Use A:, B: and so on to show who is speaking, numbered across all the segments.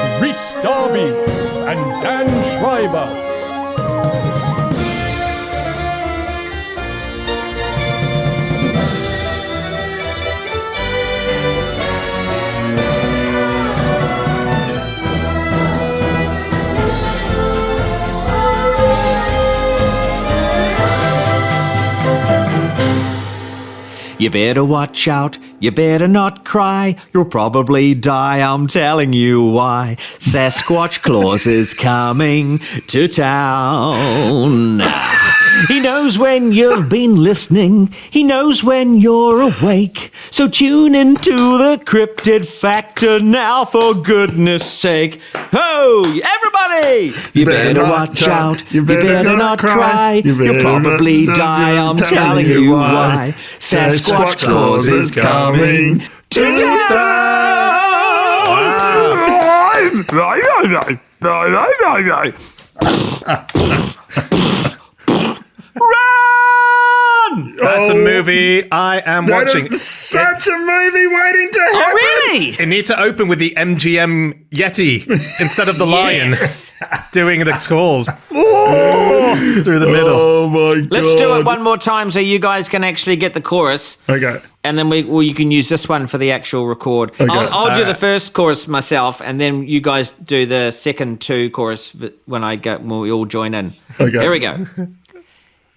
A: with Rhys Darby and Dan Schreiber.
B: You better watch out, you better not cry, you'll probably die, I'm telling you why. Sasquatch Claus is coming to town. He knows when you've been listening, he knows when you're awake. So tune into the Cryptid Factor now, for goodness sake. Ho, everybody! You better watch out, you better not cry, you'll probably die, I'm telling you why. Sasquatch Claus is coming to Run!
C: That's a movie I am watching.
D: That is such a movie waiting to happen.
B: Oh, really?
C: It needs to open with the MGM Yeti instead of the lion doing the squalls through the middle.
D: Oh my god!
B: Let's do it one more time so you guys can actually get the chorus.
D: Okay.
B: And then you can use this one for the actual record.
D: Okay.
B: I'll do the first chorus myself, and then you guys do the second two chorus when we all join in.
D: Okay.
B: Here we go.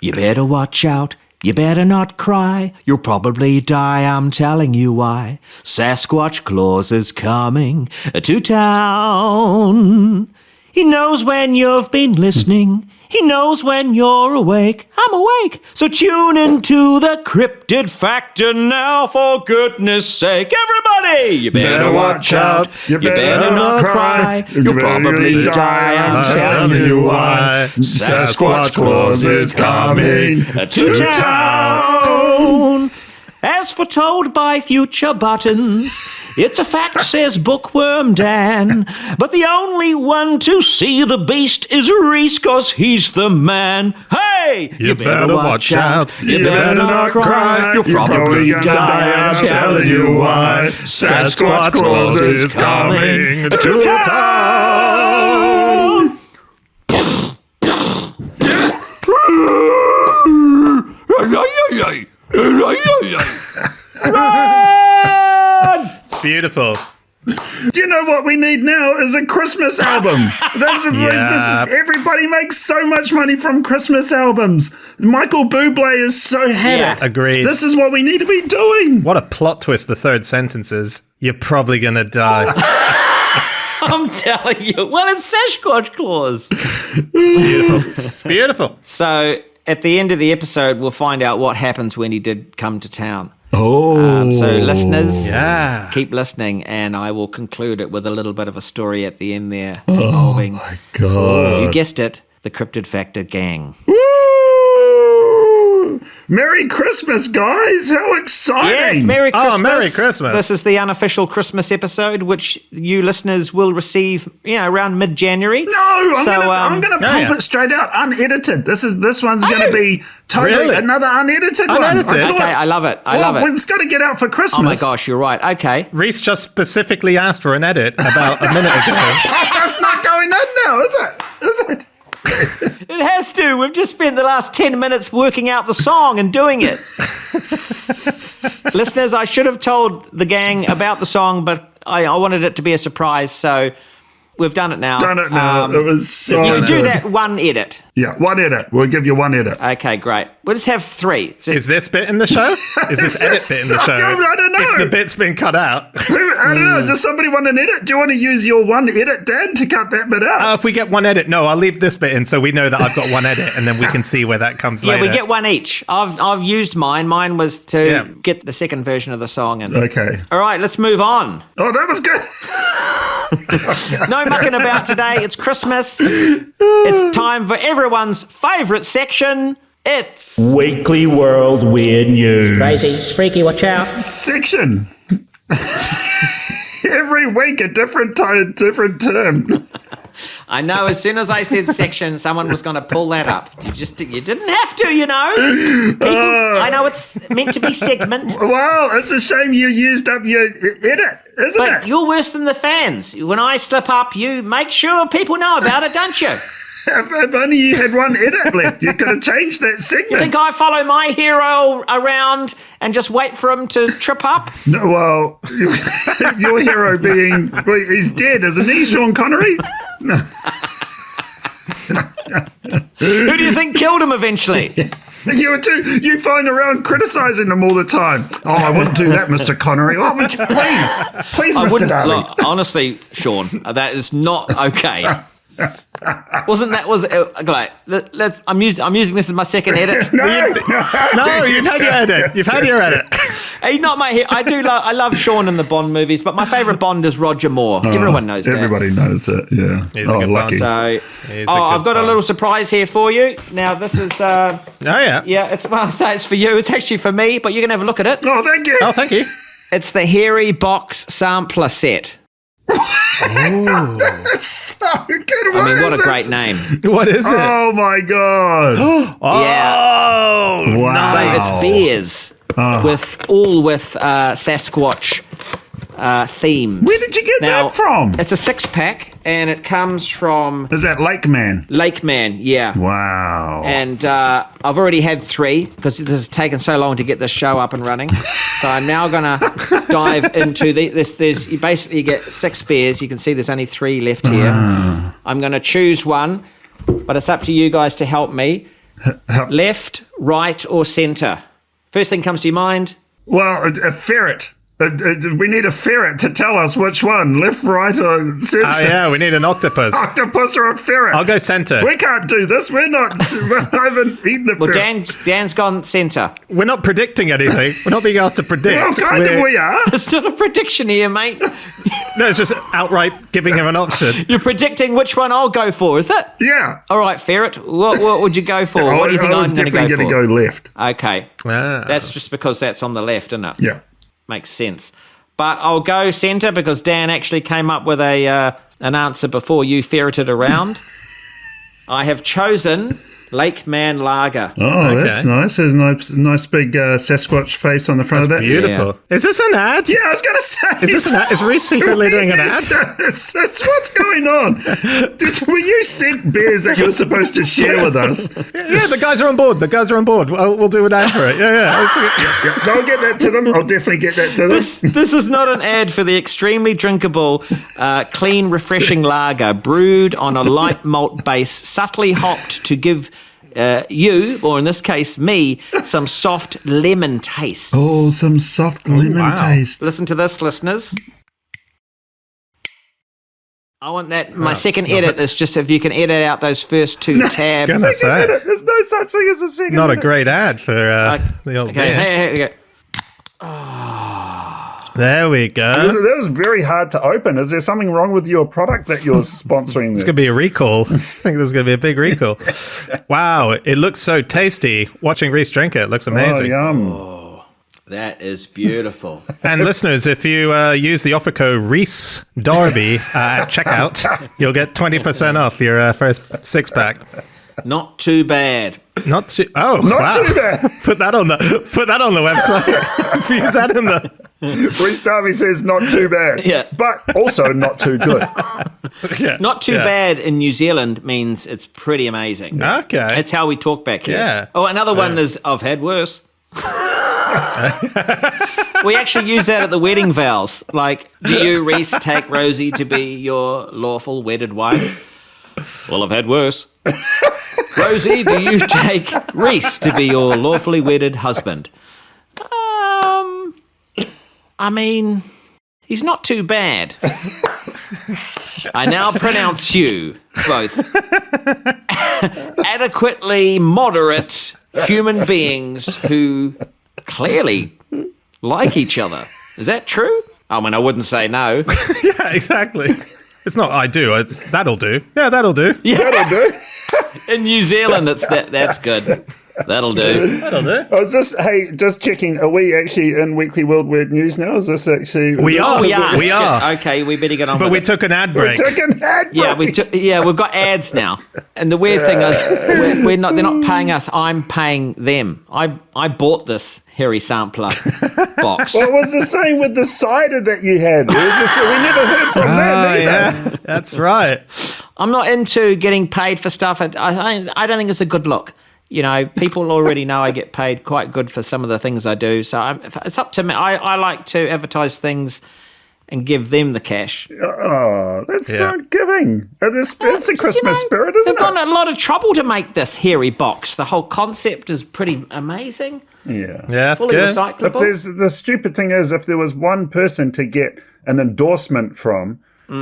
B: You better watch out. You better not cry. You'll probably die, I'm telling you why. Sasquatch Claus is coming to town. He knows when you've been listening. He knows when you're awake. I'm awake. So tune into the Cryptid Factor now, for goodness sake. Everybody! You better watch out. You better not cry. You'll probably die, I'm telling you why. Sasquatch Claus is coming to town. As foretold by future Buttons, it's a fact, says Bookworm Dan. But the only one to see the beast is Rhys, 'cause he's the man. Hey!
C: You better watch out.
B: You better not cry. You'll probably die, I'm telling you why. Sasquatch Claus is coming to town.
C: It's beautiful.
D: You know what we need now is a Christmas album. Everybody makes so much money from Christmas albums. Michael Bublé is so had it.
C: Agreed.
D: This is what we need to be doing.
C: What a plot twist the third sentence is. You're probably going to die.
B: I'm telling you. Well, it's Sasquatch Claus.
C: It's beautiful. It's beautiful.
B: So at the end of the episode, we'll find out what happens when he did come to town.
D: Oh.
B: So listeners,
C: Yeah.
B: keep listening, and I will conclude it with a little bit of a story at the end there.
D: Oh my god.
B: You guessed it, the Cryptid Factor gang.
D: Woo! Merry Christmas, guys. How exciting.
B: Yes, Merry Christmas.
C: Oh, Merry Christmas.
B: This is the unofficial Christmas episode, which you listeners will receive, around mid-January.
D: No, I'm gonna pump
C: yeah.
D: it straight out, unedited. This one's gonna be totally
C: Really?
D: another unedited one.
C: Unedited?
B: Okay, I love it. I love it.
D: It's got to get out for Christmas.
B: Oh my gosh, you're right. Okay.
C: Rhys just specifically asked for an edit about a minute ago.
D: That's not going in now, is it? Is it?
B: It has to. We've just spent the last 10 minutes working out the song and doing it. Listeners, I should have told the gang about the song, but I wanted it to be a surprise, so we've done it now.
D: It was so
B: You do
D: good.
B: that one edit.
D: Yeah, one edit. We'll give you one edit.
B: Okay, great. We'll just have 3. So
C: Is this bit in the show? Is this edit bit in the show?
D: I don't know.
C: If the bit's been cut out.
D: I don't know. Does somebody want an edit? Do you want to use your one edit, Dan, to cut that bit out?
C: If we get one edit, no, I'll leave this bit in so we know that I've got one edit and then we can see where that comes later.
B: we get one each. I've used mine. Mine was to get the second version of the song.
D: Okay.
B: All right, let's move on.
D: Oh, that was good.
B: No mucking about today. It's Christmas. It's time for everyone's favourite section. It's
A: Weekly World Weird News.
B: crazy, it's freaky. Watch out.
D: Section. Every week a different term.
B: I know as soon as I said section, someone was going to pull that up. You didn't have to, you know. I know it's meant to be segment.
D: Well, it's a shame you used up your edit, isn't
B: But
D: it?
B: you're worse than the fans. When I slip up, you make sure people know about it, don't you?
D: If only you had one edit left, you could have changed that segment.
B: You think I follow my hero around and just wait for him to trip up?
D: No, well, your hero being, well, he's dead, isn't he, Sean Connery?
B: Who do you think killed him eventually?
D: You phone around criticising them all the time. Oh, I wouldn't do that, Mr. Connery. Oh, would you please, Mr. Darby.
B: Look, honestly, Sean, that is not okay. I'm using this as my second edit.
C: No, you've had your edit. You've had your edit.
B: He's not my hero. I love Sean in the Bond movies, but my favourite Bond is Roger Moore. Everyone knows that.
D: Everybody knows it, yeah.
C: He's a good
D: lucky.
B: So, I've got a little surprise here for you. Now, this is...
C: oh, yeah.
B: Yeah, I say it's for you. It's actually for me, but you can have a look at it.
D: Oh, thank you.
C: Oh, thank you.
B: It's the Hairy Box Sampler Set.
D: That's so good.
B: What a great name.
C: What is it?
D: Oh, my God.
B: Yeah.
D: Wow.
B: So it's beers with Sasquatch themes.
D: Where did you get that from?
B: It's a 6-pack, and it comes from...
D: Is that Lake Man?
B: Lake Man, yeah.
D: Wow.
B: And I've already had 3 because this has taken so long to get this show up and running. So I'm now going to dive into this. You basically get 6 beers. You can see there's only 3 left here. I'm going to choose one, but it's up to you guys to help me. Left, right, or centre? First thing comes to your mind?
D: Well, a ferret. We need a ferret to tell us which one, left, right, or centre.
C: Oh, yeah, we need an octopus.
D: Octopus or a ferret?
C: I'll go centre.
D: We can't do this. I haven't eaten a
B: Well,
D: ferret.
B: Dan's gone centre.
C: We're not predicting anything. We're not being asked to predict.
D: Well, kind of we are.
B: There's still a prediction here, mate.
C: No, it's just outright giving him an option.
B: You're predicting which one I'll go for, is it?
D: Yeah.
B: All right, ferret. What would you go for? What do you think
D: I was
B: I'm going to go
D: definitely
B: for?
D: going to go left.
B: Okay. That's just because that's on the left, isn't it?
D: Yeah.
B: Makes sense. But I'll go centre because Dan actually came up with an answer before you ferreted around. I have chosen Lake Man Lager.
D: Oh, that's nice. There's a nice big Sasquatch face on the front of that.
C: Beautiful. Yeah. Is this an ad?
D: Yeah, I was going to say.
C: Is this an ad? Is Rhys secretly doing an ad?
D: That's what's going on. Were you sent beers that you were supposed to share with us?
C: Yeah, the guys are on board. We'll do an ad for it. Yeah.
D: I'll get that to them. I'll definitely get that to them.
B: This is not an ad for the extremely drinkable, clean, refreshing lager brewed on a light malt base, subtly hopped to give you, or in this case me, some soft lemon taste.
D: Oh, some soft lemon taste.
B: Listen to this, listeners. I want that. My second edit is just if you can edit out those first 2 tabs.
C: Gonna say.
D: There's no such thing as a second
C: Not
D: edit.
C: a great ad for the old beer.
B: Hey.
C: There we go.
D: That was very hard to open. Is there something wrong with your product that you're sponsoring?
C: It's going to be a recall. I think there's going to be a big recall. Wow, it looks so tasty. Watching Rhys drink it looks amazing.
D: Oh, yum.
B: Oh, that is beautiful.
C: And listeners, if you use the offer code Rhys Darby at checkout, you'll get 20% off your first 6-pack.
B: Not too bad.
C: Not too.
D: Not too bad.
C: Put that on the website. Use that in the.
D: Rhys Darby says not too bad.
B: Yeah.
D: But also not too good.
C: Yeah.
B: Not too bad in New Zealand means it's pretty amazing.
C: Okay.
B: That's how we talk back here.
C: Yeah.
B: Oh, another one is I've had worse. We actually use that at the wedding vows. Like, do you, Rhys, take Rosie to be your lawful wedded wife? Well, I've had worse. Rosie, do you take Rhys to be your lawfully wedded husband? I mean, he's not too bad. I now pronounce you both adequately moderate human beings who clearly like each other. Is that true? I mean, I wouldn't say no.
C: Yeah, exactly. It's not I do. It's that'll do. Yeah, that'll do.
B: Yeah.
D: That'll do.
B: In New Zealand, that's good. That'll do.
D: I was just checking. Are we actually in Weekly World Weird News now? Is this actually?
C: We are.
B: We are.
C: We are.
B: Okay, we better get on
C: But
B: with
C: we
B: it.
C: took an ad break.
D: We took an ad break.
B: We've got ads now. And the weird thing is, they're not paying us. I'm paying them. I bought this hairy sampler box.
D: Well, it was the same with the cider that you had. We never heard from that either.
C: Yeah, that's right.
B: I'm not into getting paid for stuff. I don't think it's a good look. You know, people already know I get paid quite good for some of the things I do. So it's up to me. I like to advertise things and give them the cash.
D: Oh, that's so giving. It's the Christmas spirit, isn't
B: They've
D: it?
B: gone a lot of trouble to make this hairy box. The whole concept is pretty amazing.
D: Yeah.
C: Yeah, that's
B: Fully
C: good.
B: recyclable.
D: But the stupid thing is, if there was one person to get an endorsement from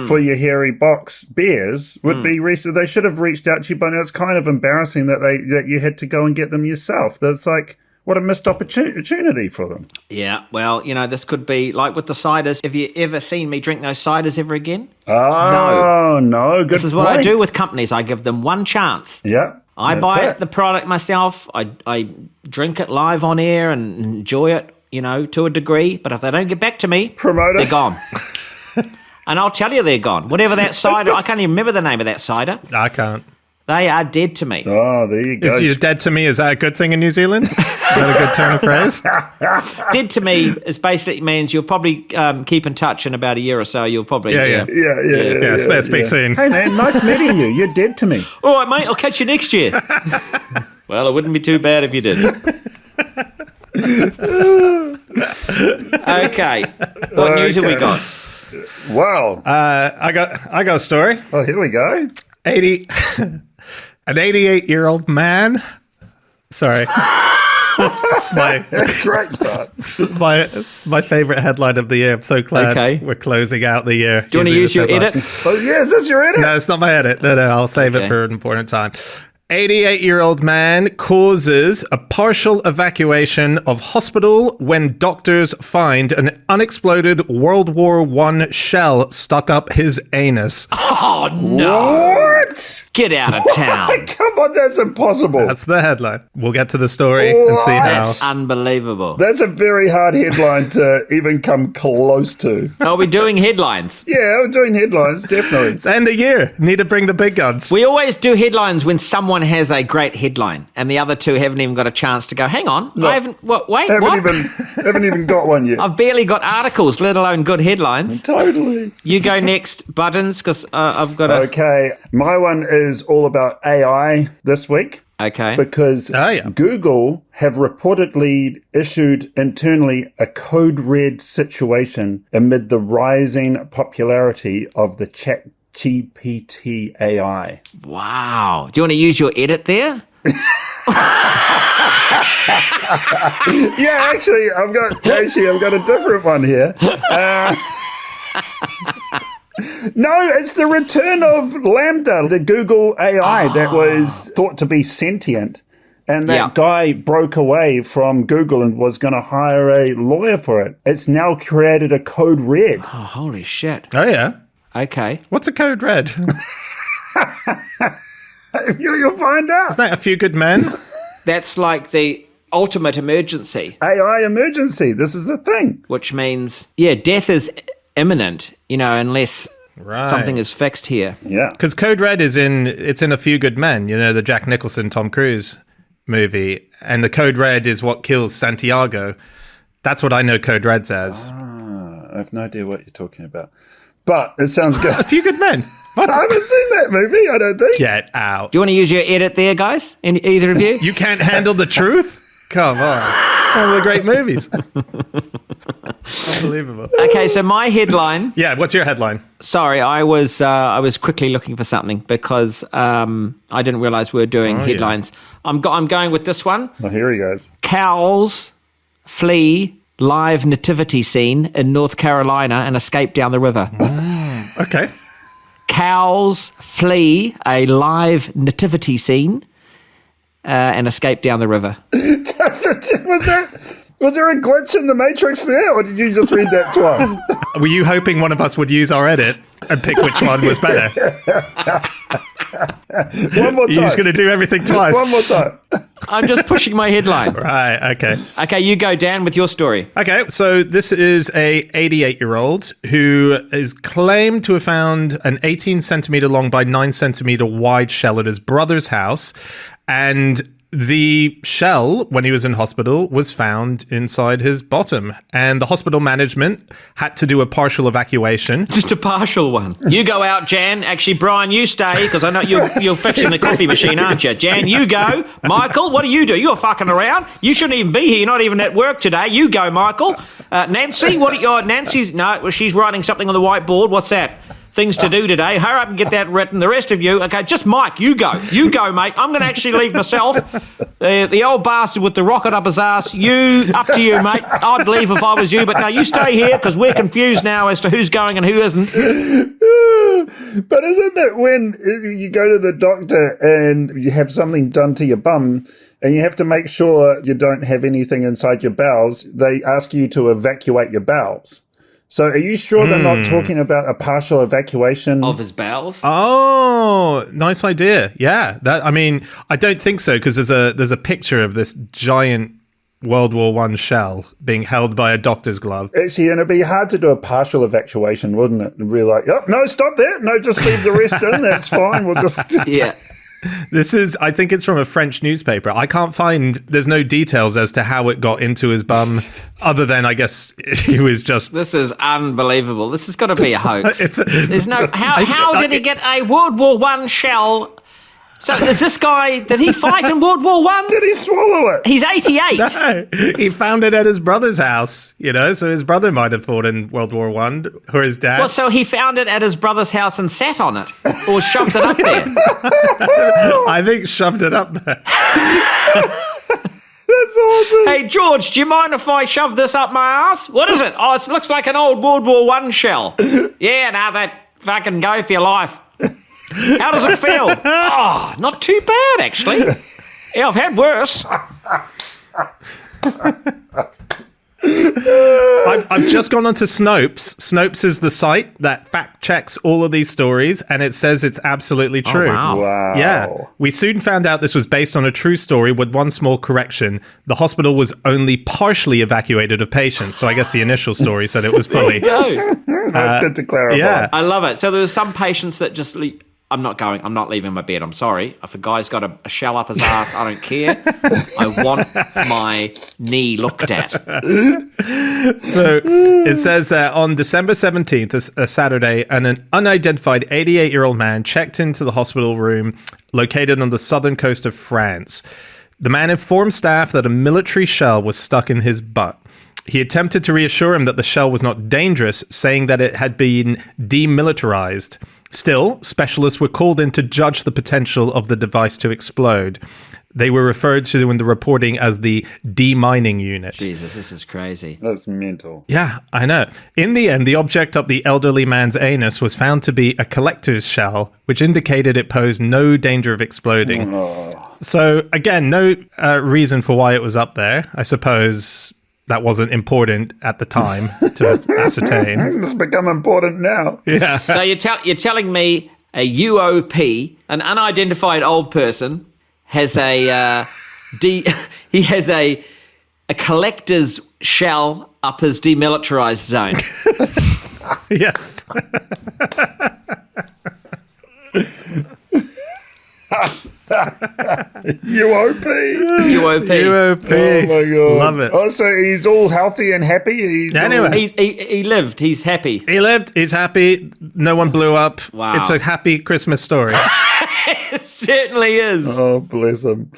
D: for your hairy box beers, would be Rhys. They should have reached out to you, but it's kind of embarrassing that you had to go and get them yourself. That's like, what a missed opportunity for them.
B: Yeah, well, you know, this could be like with the ciders. Have you ever seen me drink those ciders ever again?
D: Oh, no. Good
B: This is what I do with companies. I give them one chance.
D: Yeah.
B: I buy the product myself. I drink it live on air and enjoy it, you know, to a degree. But if they don't get back to me,
D: Promote
B: they're
D: it.
B: gone. And I'll tell you they're gone. Whatever that cider, I can't even remember the name of that cider.
C: I can't.
B: They are dead to me.
D: Oh, there you go.
C: Is you dead to me? Is that a good thing in New Zealand? Is that a good turn of phrase?
B: Dead to me is basically means you'll probably keep in touch in about a year or so. You'll probably
C: Yeah.
D: Yeah.
C: Speak soon.
D: Hey, man, nice meeting you. You're dead to me.
B: All right, mate. I'll catch you next year. Well, it wouldn't be too bad if you did. Okay. What news have we got?
D: Wow.
C: I got a story.
D: Oh, here we go.
C: An 88-year-old man. Sorry. That's
D: Great start.
C: it's my favorite headline of the year. I'm so glad we're closing out the year.
B: Do you want to use your edit?
D: Oh, yeah, is this your edit?
C: No, it's not my edit. No, I'll save it for an important time. 88-year-old man causes a partial evacuation of hospital when doctors find an unexploded World War I shell stuck up his anus.
B: Oh, no.
D: What?
B: Get out of town.
D: Come on, that's impossible.
C: That's the headline. We'll get to the story and see how.
B: That's unbelievable.
D: That's a very hard headline to even come close to.
B: Are we doing headlines?
D: Yeah, we're doing headlines, definitely.
C: It's end of year. Need to bring the big guns.
B: We always do headlines when someone has a great headline and the other two haven't even got a chance to go, hang on, I haven't, wait,
D: Haven't even got one yet.
B: I've barely got articles, let alone good headlines.
D: Totally.
B: You go next, Buttons, because I've got a...
D: Okay, my one is all about AI this week.
B: Okay.
D: Because Google have reportedly issued internally a code red situation amid the rising popularity of the ChatGPT AI.
B: Wow. Do you want to use your edit there?
D: Yeah, actually, I've got a different one here. No, it's the return of Lambda, the Google AI that was thought to be sentient. And that guy broke away from Google and was going to hire a lawyer for it. It's now created a code red.
B: Oh, holy shit.
C: Oh, yeah.
B: Okay.
C: What's a code red?
D: You'll find out.
C: Isn't that A Few Good Men?
B: That's like the ultimate emergency.
D: AI emergency. This is the thing.
B: Which means, death is imminent, unless something is fixed here.
D: Yeah.
C: Because Code Red it's in A Few Good Men, the Jack Nicholson, Tom Cruise movie. And the Code Red is what kills Santiago. That's what I know Code Red's as.
D: I have no idea what you're talking about. But it sounds good.
C: A Few Good Men.
D: I haven't seen that movie, I don't think.
C: Get out.
B: Do you want to use your edit there, guys? Either of you?
C: You can't handle the truth? Come on. It's one of the great movies. Unbelievable.
B: Okay, so my headline...
C: Yeah, what's your headline?
B: Sorry, I was quickly looking for something because I didn't realize we were doing headlines. Yeah. I'm going with this one.
D: Oh, here he goes.
B: Cows flee live nativity scene in North Carolina and escape down the river.
C: Okay.
B: Cows flee a live nativity scene and escape down the river.
D: Was there a glitch in the Matrix there, or did you just read that twice?
C: Were you hoping one of us would use our edit and pick which one was better?
D: One more time.
C: You're just going to do everything twice.
D: One more time.
B: I'm just pushing my headline.
C: Right, okay.
B: Okay, you go, Dan, with your story.
C: Okay, so this is a 88-year-old who is claimed to have found an 18-centimeter long by 9-centimeter wide shell at his brother's house, and the shell, when he was in hospital, was found inside his bottom, and the hospital management had to do a partial evacuation.
B: Just a partial one. You go out, Jan. Actually, Brian, you stay, because I know you're fixing the coffee machine, aren't you? Jan, you go. Michael, what do? You're fucking around. You shouldn't even be here. You're not even at work today. You go, Michael. Nancy, Nancy's... No, she's writing something on the whiteboard. What's that? Things to do today. Hurry up and get that written. The rest of you, okay, just Mike, you go. You go, mate. I'm going to actually leave myself. The old bastard with the rocket up his ass. Up to you, mate. I'd leave if I was you, but no, you stay here because we're confused now as to who's going and who isn't.
D: But isn't it when you go to the doctor and you have something done to your bum and you have to make sure you don't have anything inside your bowels, they ask you to evacuate your bowels. So are you sure they're not talking about a partial evacuation
B: of his bowels?
C: Oh, nice idea. Yeah, I don't think so, because there's a picture of this giant World War I shell being held by a doctor's glove.
D: Actually, and it'd be hard to do a partial evacuation, wouldn't it? And be like, oh, no, stop there. No, just leave the rest in. That's fine. We'll just...
B: Yeah.
C: I think it's from a French newspaper. I can't find, there's no details as to how it got into his bum, other than, I guess, he was just...
B: This is unbelievable. This has got to be a hoax. There's no... How did he get a World War I shell? So is this guy, did he fight in World War I?
D: Did he swallow it?
B: He's 88.
C: No, he found it at his brother's house, so his brother might have fought in World War I, or his dad.
B: Well, so he found it at his brother's house and sat on it, or shoved it up there.
C: I think shoved it up there.
D: That's awesome.
B: Hey, George, do you mind if I shove this up my ass? What is it? Oh, it looks like an old World War I shell. Yeah, now that fucking go for your life. How does it feel? Oh, not too bad, actually. Yeah, I've had worse.
C: I've just gone onto Snopes. Snopes is the site that fact checks all of these stories, and it says it's absolutely true.
B: Oh,
D: wow.
C: Yeah. We soon found out this was based on a true story with one small correction. The hospital was only partially evacuated of patients, so I guess the initial story said it was fully.
D: That's good to clarify.
C: Yeah.
B: I love it. So there were some patients that just... I'm not leaving my bed, I'm sorry. If a guy's got a shell up his ass, I don't care. I want my knee looked at.
C: So it says on December 17th, a Saturday, an unidentified 88-year-old man checked into the hospital room located on the southern coast of France. The man informed staff that a military shell was stuck in his butt. He attempted to reassure him that the shell was not dangerous, saying that it had been demilitarized. Still, specialists were called in to judge the potential of the device to explode. They were referred to in the reporting as the demining unit.
B: Jesus, this is crazy.
D: That's mental.
C: Yeah, I know. In the end, the object up the elderly man's anus was found to be a collector's shell, which indicated it posed no danger of exploding.
D: Oh.
C: So, again, no reason for why it was up there. I suppose that wasn't important at the time to ascertain.
D: It's become important now.
C: Yeah.
B: So you're telling me a UOP, an unidentified old person, has a he has a collector's shell up his demilitarized zone.
C: Yes.
D: UOP.
C: UOP.
D: Oh my god.
C: Love it.
D: Oh, so he's all healthy and happy?
C: Anyway.
B: He lived. He's happy.
C: He lived. He's happy. No one blew up.
B: Wow.
C: It's a happy Christmas story.
B: It certainly is.
D: Oh, bless him.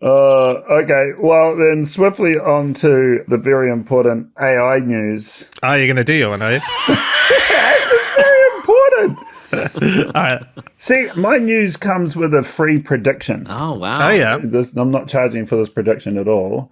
D: Okay, well then swiftly on to the very important AI news.
C: Oh, you're going to do your one, are you?
D: Yes, it's very important.
C: All right.
D: See, my news comes with a free prediction.
B: Oh, wow.
C: Oh, yeah.
D: I'm not charging for this prediction at all.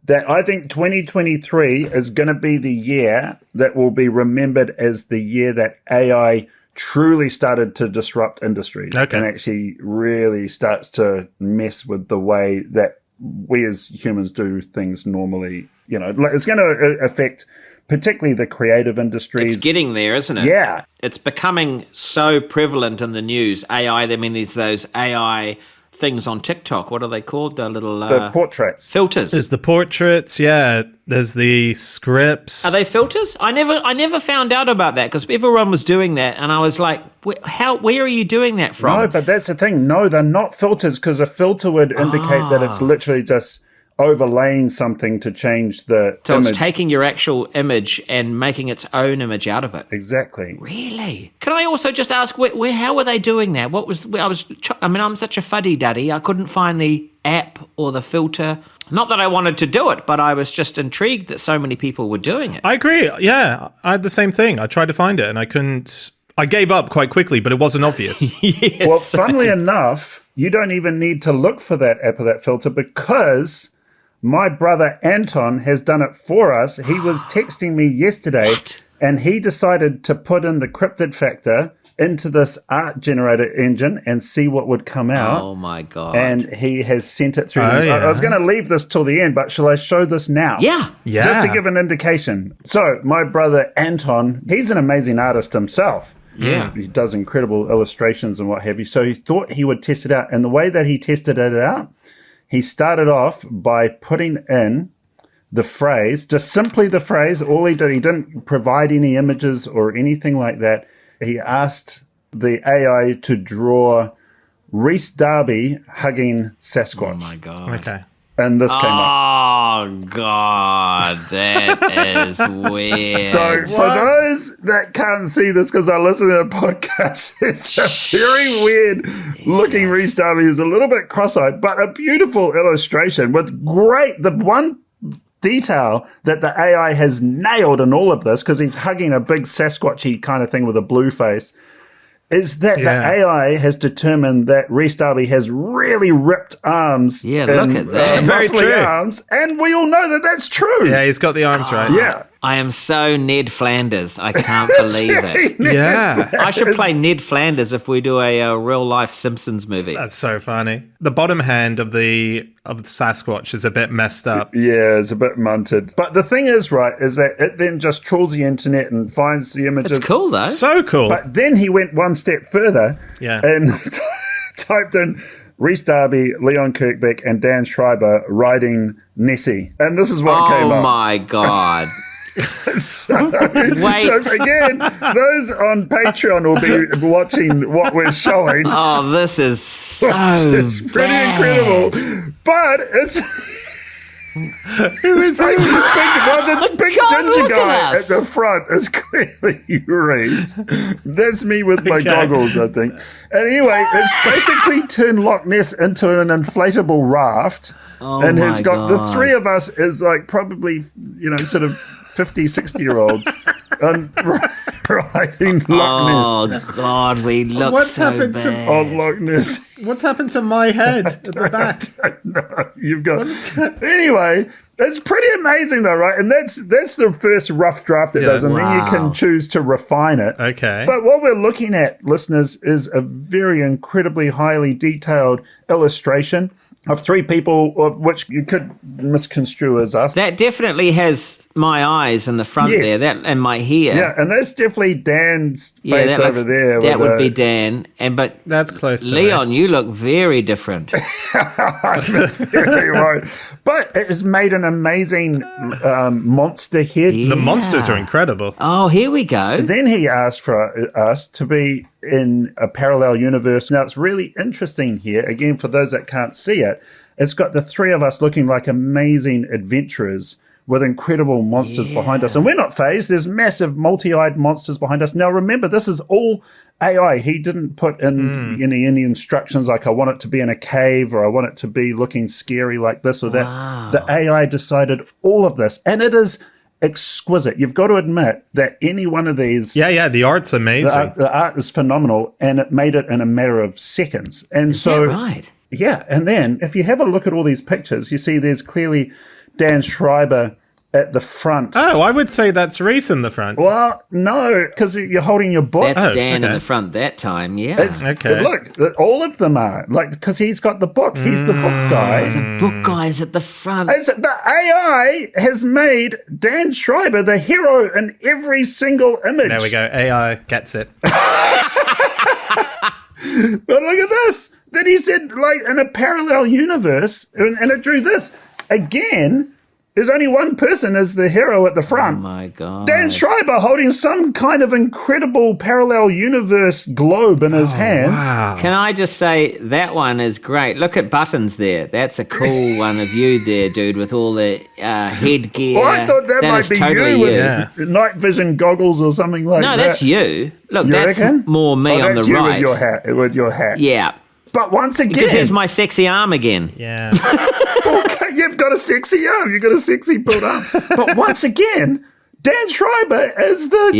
D: That I think 2023 is going to be the year that will be remembered as the year that AI truly started to disrupt industries and actually really starts to mess with the way that we as humans do things normally. It's going to affect particularly the creative industries.
B: It's getting there, isn't it?
D: Yeah.
B: It's becoming so prevalent in the news. AI, I mean, there's those AI things on TikTok. What are they called? The little
D: The portraits.
B: filters.
C: There's the portraits, yeah. There's the scripts.
B: Are they filters? I never found out about that because everyone was doing that, and I was like, where are you doing that from?
D: No, but that's the thing. No, they're not filters because a filter would indicate that it's literally just overlaying something to change the
B: So
D: image.
B: it's taking your actual image and making its own image out of it.
D: Exactly.
B: Really? Can I also just ask, how were they doing that? I'm such a fuddy-duddy. I couldn't find the app or the filter. Not that I wanted to do it, but I was just intrigued that so many people were doing it.
C: I agree. Yeah, I had the same thing. I tried to find it and I couldn't. I gave up quite quickly, but it wasn't obvious.
B: Yes.
D: Well, funnily enough, you don't even need to look for that app or that filter because my brother Anton has done it for us. He was texting me yesterday and he decided to put in the Cryptid Factor into this art generator engine and see what would come out.
B: Oh my God.
D: And he has sent it through.
C: Yeah.
D: I was going to leave this till the end, but shall I show this now?
B: Yeah.
D: Just to give an indication. So my brother Anton, he's an amazing artist himself.
B: Yeah.
D: He does incredible illustrations and what have you. So he thought he would test it out. And the way that he tested it out, he started off by putting in the phrase, just simply the phrase. All he did, he didn't provide any images or anything like that. He asked the AI to draw Rhys Darby hugging Sasquatch.
B: Oh my God.
C: Okay.
D: And this came up.
B: Oh God, that is weird.
D: So for those that can't see this because I listen to the podcast, it's a very weird looking Rhys Darby who's a little bit cross-eyed, but a beautiful illustration. What's great, the one detail that the AI has nailed in all of this, because he's hugging a big Sasquatchy kind of thing with a blue face, is that the AI has determined that Rhys Darby has really ripped arms.
B: Yeah, look at that.
C: Very
D: muscly
C: true.
D: arms, and we all know that that's true.
C: Yeah, he's got the arms right.
D: Yeah.
B: I am so Ned Flanders. I can't believe it.
C: Yeah.
B: I should play Ned Flanders if we do a real life Simpsons movie.
C: That's so funny. The bottom hand of the Sasquatch is a bit messed up.
D: Yeah, it's a bit munted. But the thing is, right, is that it then just trawls the internet and finds the images.
B: It's cool though.
C: So cool.
D: But then he went one step further and typed in Rhys Darby, Leon Kirkbeck, and Dan Schreiber riding Nessie. And this is what came up.
B: Oh my God.
D: So
B: Wait.
D: again, those on Patreon will be watching what we're showing.
B: Oh, this is so
D: It's pretty
B: bad.
D: incredible. But it's... the big
B: God,
D: ginger
B: look
D: guy
B: at us.
D: at the front is clearly Rhys. That's me with my goggles, I think. And anyway, it's basically turned Loch Ness into an inflatable raft. And has
B: my
D: got the
B: God.
D: three of us is like probably, sort of 50, 60-year-olds on riding Loch Ness.
B: Oh God, we look
C: What's
B: so
C: happened to-
B: bad.
D: On Loch Ness.
C: What's happened to my head at the back?
D: No, you've got... Anyway, it's pretty amazing though, right? And that's the first rough draft it does, and then you
B: Wow.
D: can choose to refine it.
C: Okay.
D: But what we're looking at, listeners, is a very incredibly highly detailed illustration of three people, of which you could misconstrue as us.
B: That definitely has my eyes in the front
D: Yes.
B: there, and my hair.
D: Yeah, and that's definitely Dan's
B: Yeah,
D: face
B: that
D: over
B: looks-
D: there.
B: That
D: with
B: would be Dan. But
C: That's close to
B: Leon, you look very different.
D: very right. But it has made an amazing monster head.
C: The monsters are incredible.
B: Oh, here we go.
D: Then he asked for us to be in a parallel universe. Now, it's really interesting here. Again, for those that can't see it, it's got the three of us looking like amazing adventurers with incredible monsters behind us. And we're not phased. There's massive multi-eyed monsters behind us. Now, remember, this is all AI. He didn't put in any instructions like I want it to be in a cave or I want it to be looking scary like this or that.
B: Wow.
D: The AI decided all of this. And it is exquisite. You've got to admit that any one of these...
C: Yeah, the art's amazing.
D: The art is phenomenal, and it made it in a matter of seconds. And
B: Is
D: so,
B: that right?
D: yeah. And then if you have a look at all these pictures, you see there's clearly Dan Schreiber at the front.
C: Oh, I would say that's Rhys in the front.
D: Well, no, because you're holding your book.
B: That's Dan in
C: okay.
B: the front that time, yeah.
D: It's,
C: Okay.
D: Look, all of them are like because he's got the book. He's the book guy.
B: The book guy's at the front.
D: The AI has made Dan Schreiber the hero in every single image.
C: There we go. AI gets it.
D: But look at this. Then he said, like, in a parallel universe, and it drew this. Again, there's only one person as the hero at the front.
B: Oh, my God.
D: Dan Schreiber holding some kind of incredible parallel universe globe in his hands.
C: Wow.
B: Can I just say, that one is great. Look at Buttons there. That's a cool one of you there, dude, with all the headgear.
D: Well, I thought that might
B: is
D: be
B: totally
D: you with night vision goggles or something like that.
B: No, that's you. Look,
D: You
B: that's
D: reckon?
B: more me on the
D: that's you
B: right.
D: with your hat.
B: Yeah.
D: But once
B: Because
D: again,
B: there's my sexy arm again.
C: Yeah.
D: okay, you've got a sexy arm. You've got a sexy built arm. But once again, Dan Schreiber is the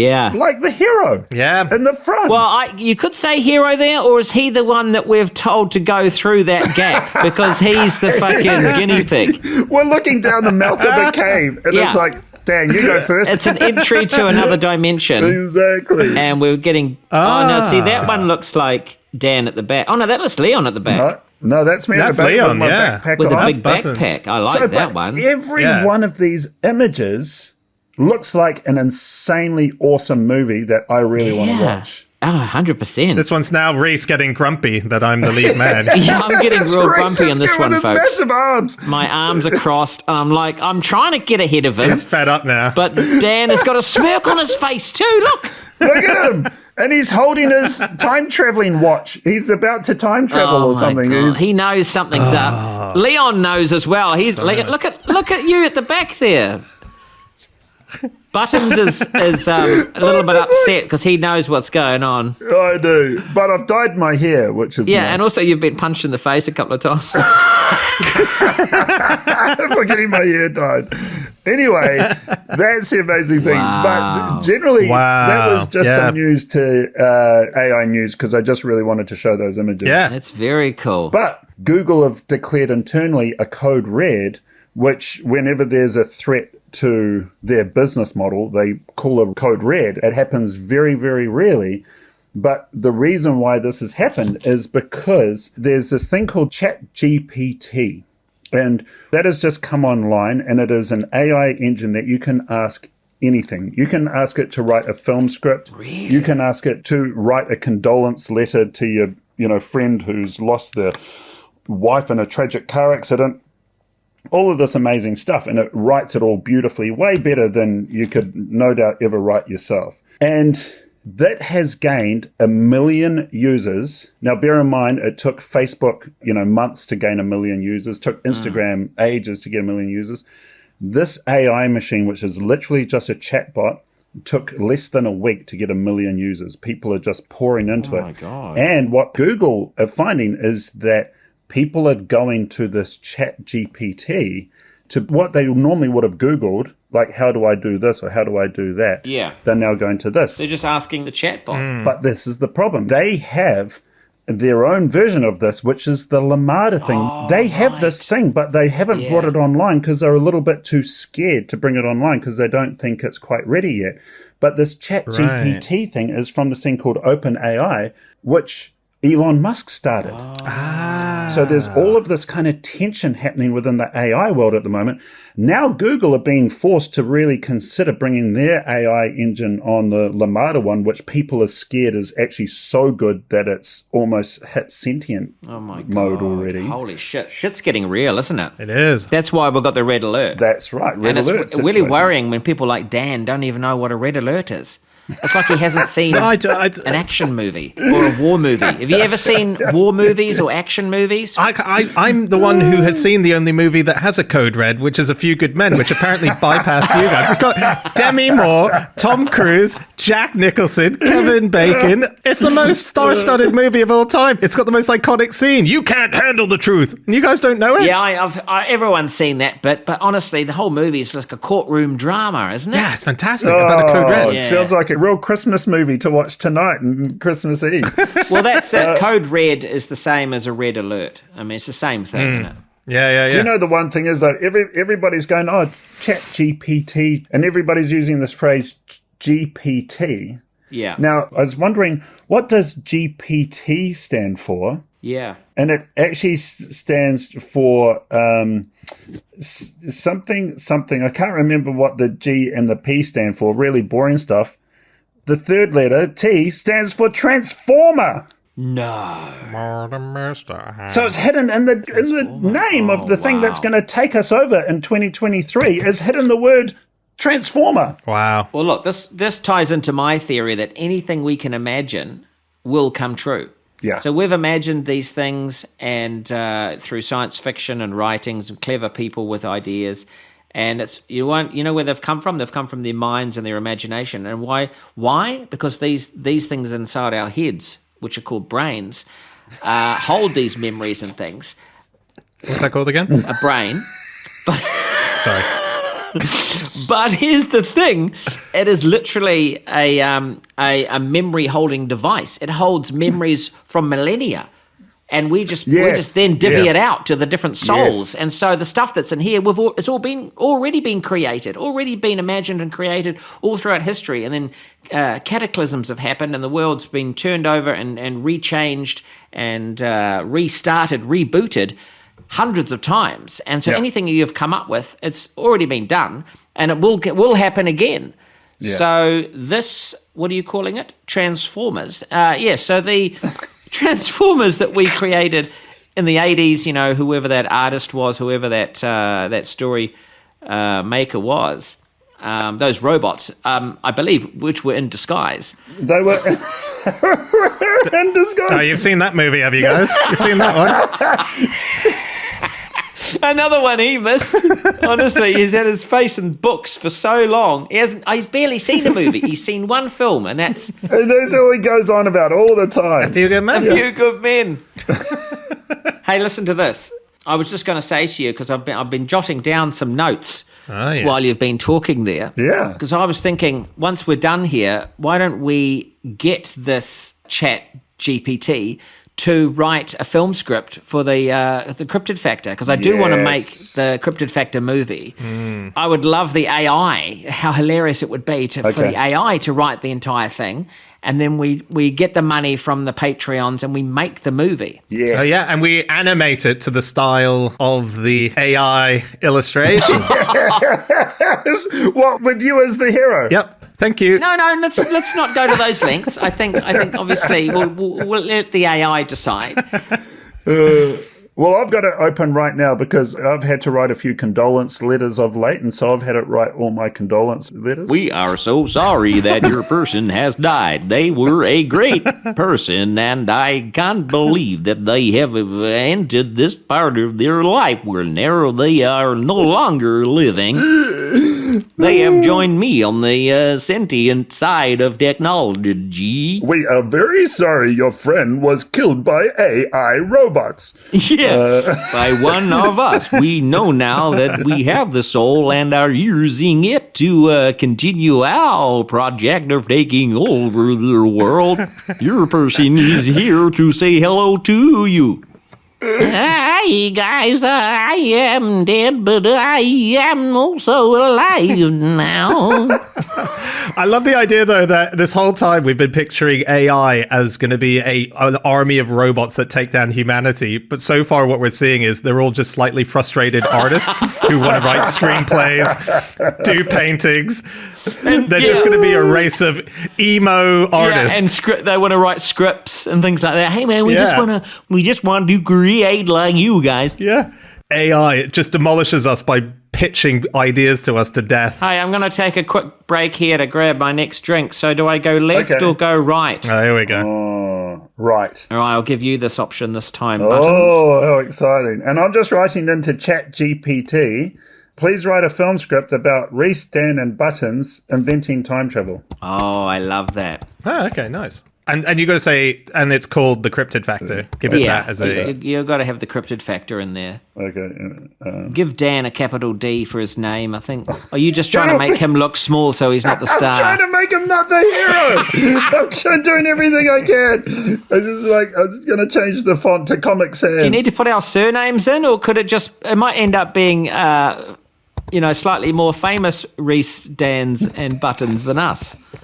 D: hero.
C: Yeah.
D: In the front.
B: Well, you could say hero there, or is he the one that we've told to go through that gap because he's the fucking guinea pig?
D: We're looking down the mouth of the cave, and it's like, Dan, you go first.
B: It's an entry to another dimension.
D: Exactly.
B: And we're getting... Oh, no, see, that one looks like Dan at the back. Oh, no, that was Leon at the back.
D: No, that's me.
C: That's
D: at the back
C: Leon,
D: with my
C: yeah.
D: backpack
B: With the
D: on.
B: big
C: Buttons.
B: backpack. I like that one.
D: Every
C: Yeah.
D: one of these images looks like an insanely awesome movie that I really want to watch.
B: Oh, 100%.
C: This one's now Rhys getting grumpy that I'm the lead man.
B: Yeah, I'm getting real
D: Rex
B: grumpy on this
D: Sisko
B: one,
D: with his
B: folks.
D: massive arms.
B: My arms are crossed, and I'm trying to get ahead of him.
C: He's fed up now.
B: But Dan has got a smirk on his face too. Look.
D: Look at him. And he's holding his time-traveling watch. He's about to time travel or something.
B: God.
D: He's-
B: He knows something's up. Leon knows as well. He's look at you at the back there. Buttons is a little bit upset because he knows what's going on.
D: I do. But I've dyed my hair, which is
B: Yeah,
D: nice.
B: and also you've been punched in the face a couple of times.
D: for getting my hair dyed. Anyway, that's the amazing thing.
B: Wow.
D: But generally,
C: Wow.
D: that was just
C: Yeah.
D: some news to AI news because I just really wanted to show those images.
C: Yeah.
B: That's very cool.
D: But Google have declared internally a code red, which whenever there's a threat to their business model, they call a code red. It happens very, very rarely. But the reason why this has happened is because there's this thing called ChatGPT. And that has just come online, and it is an AI engine that you can ask anything. You can ask it to write a film script.
B: Really?
D: You can ask it to write a condolence letter to your friend who's lost their wife in a tragic car accident. All of this amazing stuff, and it writes it all beautifully, way better than you could no doubt ever write yourself. And that has gained 1 million users. Now, bear in mind, it took Facebook, months to gain 1 million users, took Instagram ages to get 1 million users. This AI machine, which is literally just a chatbot, took less than a week to get 1 million users. People are just pouring into it.
B: my God.
D: And what Google are finding is that people are going to this ChatGPT to what they normally would have Googled, like, how do I do this or how do I do that?
B: Yeah.
D: They're now going to this.
B: They're just asking the chatbot.
D: But this is the problem. They have their own version of this, which is the Lamada thing. They have this thing, but they haven't brought it online because they're a little bit too scared to bring it online because they don't think it's quite ready yet. But this ChatGPT thing is from this thing called OpenAI, which Elon Musk started. So there's all of this kind of tension happening within the AI world at the moment. Now Google are being forced to really consider bringing their AI engine on the Lamada one, which people are scared is actually so good that it's almost hit sentient mode already.
B: Holy shit. Shit's getting real, isn't it?
C: It is.
B: That's why we've got the red alert.
D: That's right. Red
B: and
D: alert
B: it's really
D: situation.
B: worrying when people like Dan don't even know what a red alert is. It's like he hasn't seen an action movie or a war movie. Have you ever seen war movies or action movies?
C: I'm the one who has seen the only movie that has a code red, which is A Few Good Men, which apparently bypassed you guys. It's got Demi Moore, Tom Cruise, Jack Nicholson, Kevin Bacon. It's the most star-studded movie of all time. It's got the most iconic scene. You can't handle the truth. And you guys don't know it?
B: Yeah, everyone's seen that bit, but honestly, the whole movie is like a courtroom drama, isn't it?
C: Yeah, it's fantastic. About a code red.
D: It sounds like a real Christmas movie to watch tonight and Christmas Eve.
B: Well, that's it. Code red is the same as a red alert. I mean, it's the same thing, isn't it?
C: Yeah.
D: Do you know the one thing is though, everybody's going, Chat GPT, and everybody's using this phrase GPT.
B: Yeah.
D: Now, I was wondering, what does GPT stand for?
B: Yeah.
D: And it actually stands for something. I can't remember what the G and the P stand for. Really boring stuff. The third letter, T, stands for transformer.
B: No.
D: So it's hidden in the name of the thing that's going to take us over in 2023 is hidden the word Transformer.
C: Wow.
B: Well, look, this ties into my theory that anything we can imagine will come true.
D: Yeah.
B: So we've imagined these things, and through science fiction and writings and clever people with ideas, and it's you know where they've come from? They've come from their minds and their imagination. And why? Why? Because these things inside our heads, which are called brains, hold these memories and things.
C: What's that called again?
B: A brain.
C: Sorry.
B: But here's the thing: it is literally a memory holding device. It holds memories from millennia, and we just then divvy it out to the different souls.
D: Yes.
B: And so the stuff that's in here, it's already been created, already been imagined and created all throughout history. And then cataclysms have happened, and the world's been turned over and rechanged and restarted, rebooted hundreds of times. And so anything you've come up with, it's already been done, and it will happen again. Yeah. So this, what are you calling it? Transformers. So the Transformers that we created in the 80s, you know, whoever that artist was, whoever that story maker was, those robots, I believe, which were in disguise.
D: They were in disguise.
C: Oh, you've seen that movie, have you guys? You've seen that one?
B: Another one he missed. Honestly, he's had his face in books for so long. He's barely seen a movie. He's seen one film, and that's
D: all he goes on about all the time.
C: A Few Good Men.
B: A Few Good Men. Hey, listen to this. I was just going to say to you, because I've been jotting down some notes while you've been talking there.
D: Yeah.
B: Because I was thinking, once we're done here, why don't we get this chat GPT to write a film script for the Cryptid Factor, because I do want to make the Cryptid Factor movie. I would love the AI, how hilarious it would be for the AI to write the entire thing, and then we get the money from the Patreons and we make the movie.
C: Yes. Oh, yeah, and we animate it to the style of the AI illustrations.
D: What, with you as the hero?
C: Yep. Thank you.
B: No, let's not go to those lengths. I think obviously we'll let the AI decide.
D: Well, I've got it open right now because I've had to write a few condolence letters of late, and so I've had it write all my condolence letters.
B: We are so sorry that your person has died. They were a great person, and I can't believe that they have ended this part of their life where now they are no longer living. They have joined me on the sentient side of technology.
D: We are very sorry your friend was killed by AI robots.
B: Yeah, by one of us. We know now that we have the soul and are using it to continue our project of taking over the world. Your person is here to say hello to you. Hi, guys. I am dead, but I am also alive now.
C: I love the idea, though, that this whole time we've been picturing AI as going to be an army of robots that take down humanity. But so far what we're seeing is they're all just slightly frustrated artists who want to write screenplays, do paintings. They're just going to be a race of emo artists.
B: Yeah, and they want to write scripts and things like that. Hey, man, we just want to create like you guys.
C: Yeah. AI just demolishes us by pitching ideas to us to death.
B: Hey, I'm going to take a quick break here to grab my next drink. So do I go left or go right?
C: Oh, here we go.
D: Right.
B: All right, I'll give you this option this time, Buttons.
D: Oh, how exciting. And I'm just writing into ChatGPT. Please write a film script about Rhys, Dan, and Buttons inventing time travel.
B: Oh, I love that.
C: Oh, okay, nice. And you got to say, and it's called the Cryptid Factor. Give it that as a...
B: You've got to have the Cryptid Factor in there.
D: Okay.
B: Give Dan a capital D for his name, I think. Are you just trying to make him look small so he's not the star?
D: I'm trying to make him not the hero. I'm doing everything I can. I'm just going to change the font to Comic Sans.
B: Do you need to put our surnames in, or could it might end up being... slightly more famous Rhys, Dans, and Buttons than us.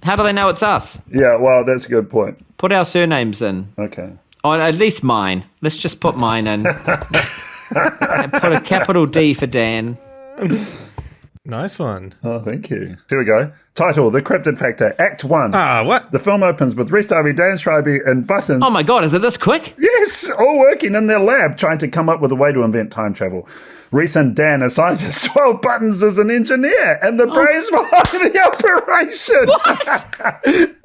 B: How do they know it's us?
D: Yeah, well, that's a good point.
B: Put our surnames in.
D: Okay.
B: Or at least mine. Let's just put mine in. And put a capital D for Dan.
C: Nice one.
D: Oh, thank you. Here we go. Title, The Cryptid Factor, Act 1.
C: What?
D: The film opens with Rhys Darby, Dan Schreiber, and Buttons.
B: Oh my God, is it this quick?
D: Yes, all working in their lab, trying to come up with a way to invent time travel. Rhys and Dan are scientists, while Buttons is an engineer and the brains behind the operation.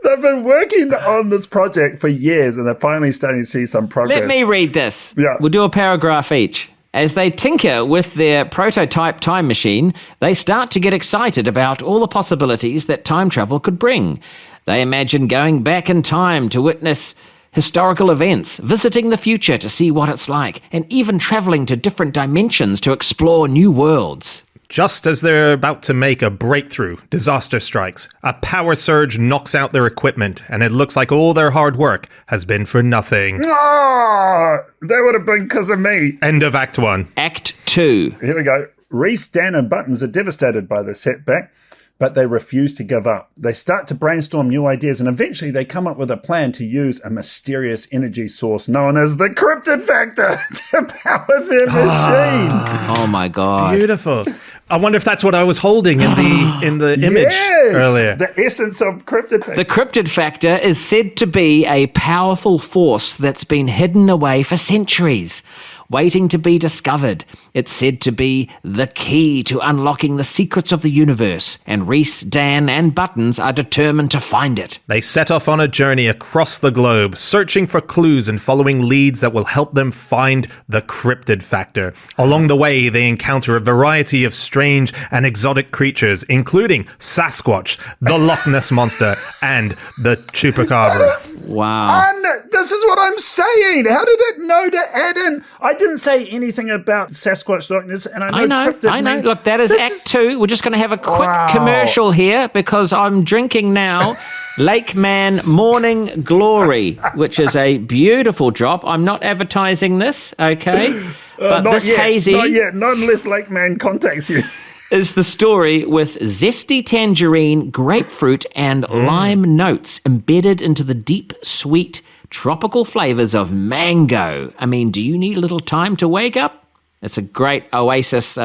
D: They've been working on this project for years, and they're finally starting to see some progress.
B: Let me read this.
D: Yeah.
B: We'll do a paragraph each. As they tinker with their prototype time machine, they start to get excited about all the possibilities that time travel could bring. They imagine going back in time to witness historical events, visiting the future to see what it's like, and even traveling to different dimensions to explore new worlds.
C: Just as they're about to make a breakthrough, disaster strikes. A power surge knocks out their equipment, and it looks like all their hard work has been for nothing.
D: Oh, that would have been because of me.
C: End of Act 1.
B: Act 2.
D: Here we go. Rhys, Dan, and Buttons are devastated by the setback, but they refuse to give up. They start to brainstorm new ideas, and eventually they come up with a plan to use a mysterious energy source known as the Cryptid Factor to power their machine.
B: Oh my God.
C: Beautiful. I wonder if that's what I was holding in the image earlier.
D: The essence of Cryptid Factor.
B: The Cryptid Factor is said to be a powerful force that's been hidden away for centuries, waiting to be discovered. It's said to be the key to unlocking the secrets of the universe, and Rhys, Dan, and Buttons are determined to find it.
C: They set off on a journey across the globe, searching for clues and following leads that will help them find the Cryptid Factor. Along the way, they encounter a variety of strange and exotic creatures, including Sasquatch, the Loch Ness Monster, and the Chupacabra.
B: Wow.
D: And this is what I'm saying. How did it know to add in? I didn't say anything about Sasquatch Loch Ness, and I know.
B: I know. Look, that is Act 2. We're just going to have a quick commercial here because I'm drinking now Lake Man Morning Glory, which is a beautiful drop. I'm not advertising this, okay? But
D: not
B: this
D: yet,
B: hazy...
D: Not yet. Not unless Lake Man contacts you.
B: Is the story with zesty tangerine, grapefruit, and lime notes embedded into the deep, sweet, tropical flavors of mango. I mean, do you need a little time to wake up? It's a great Oasis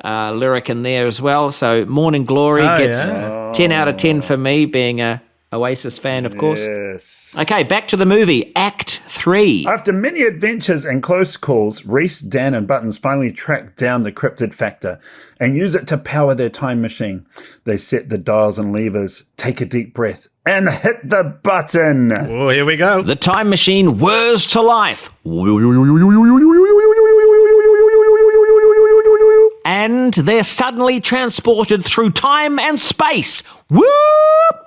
B: lyric in there as well. So Morning Glory gets 10 out of 10 for me, being a Oasis fan, of course.
D: Yes.
B: Okay, back to the movie, Act 3.
D: After many adventures and close calls, Rhys, Dan, and Buttons finally track down the Cryptid Factor and use it to power their time machine. They set the dials and levers, take a deep breath, and hit the button.
C: Oh, here we go.
B: The time machine whirs to life. And they're suddenly transported through time and space. Whoop,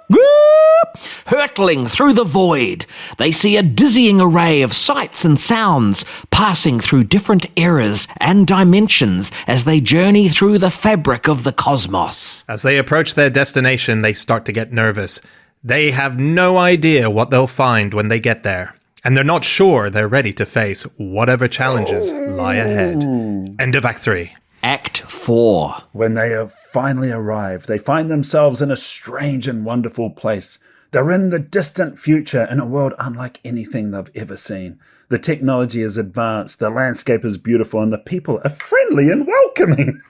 B: whoop, hurtling through the void. They see a dizzying array of sights and sounds passing through different eras and dimensions as they journey through the fabric of the cosmos.
C: As they approach their destination, they start to get nervous. They have no idea what they'll find when they get there. And they're not sure they're ready to face whatever challenges lie ahead. End of Act 3.
B: Act 4.
D: When they have finally arrived, they find themselves in a strange and wonderful place. They're in the distant future in a world unlike anything they've ever seen. The technology is advanced, the landscape is beautiful, and the people are friendly and welcoming.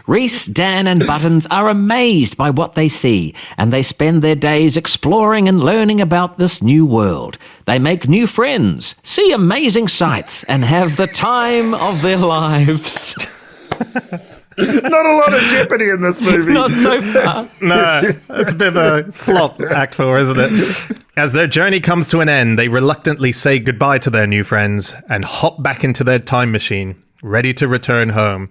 B: Rhys, Dan, and Buttons are amazed by what they see, and they spend their days exploring and learning about this new world. They make new friends, see amazing sights, and have the time of their lives.
D: Not a lot of jeopardy in this movie.
B: Not so far.
C: No, it's a bit of a flop, Act 4, isn't it? As their journey comes to an end, they reluctantly say goodbye to their new friends and hop back into their time machine, ready to return home.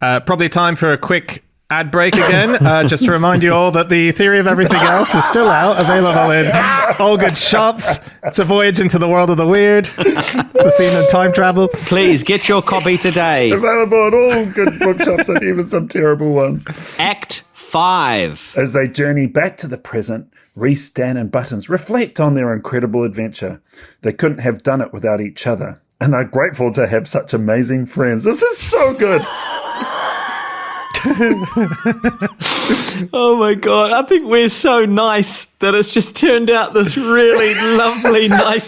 C: Probably time for a quick ad break again, just to remind you all that The Theory of Everything Else is still out, available in all good shops. It's a voyage into the world of the weird. It's a scene in time travel.
B: Please, get your copy today.
D: Available at all good bookshops and even some terrible ones.
B: Act 5.
D: As they journey back to the present, Rhys, Dan, and Buttons reflect on their incredible adventure. They couldn't have done it without each other, and they're grateful to have such amazing friends. This is so good.
B: Oh my God. I think we're so nice that it's just turned out this really lovely, nice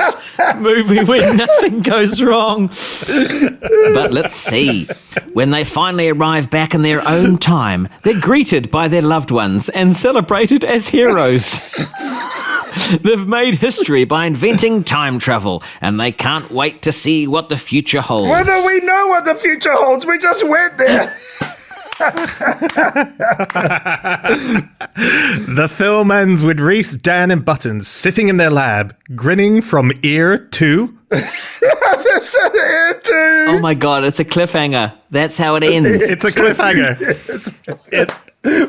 B: movie where nothing goes wrong. But let's see. When they finally arrive back in their own time, they're greeted by their loved ones and celebrated as heroes. They've made history by inventing time travel, and they can't wait to see what the future holds.
D: Whether we know what the future holds, we just went there.
C: The film ends with Rhys, Dan, and Buttons sitting in their lab, grinning from ear to...
B: Oh my God, it's a cliffhanger. That's how it ends.
C: It's a cliffhanger.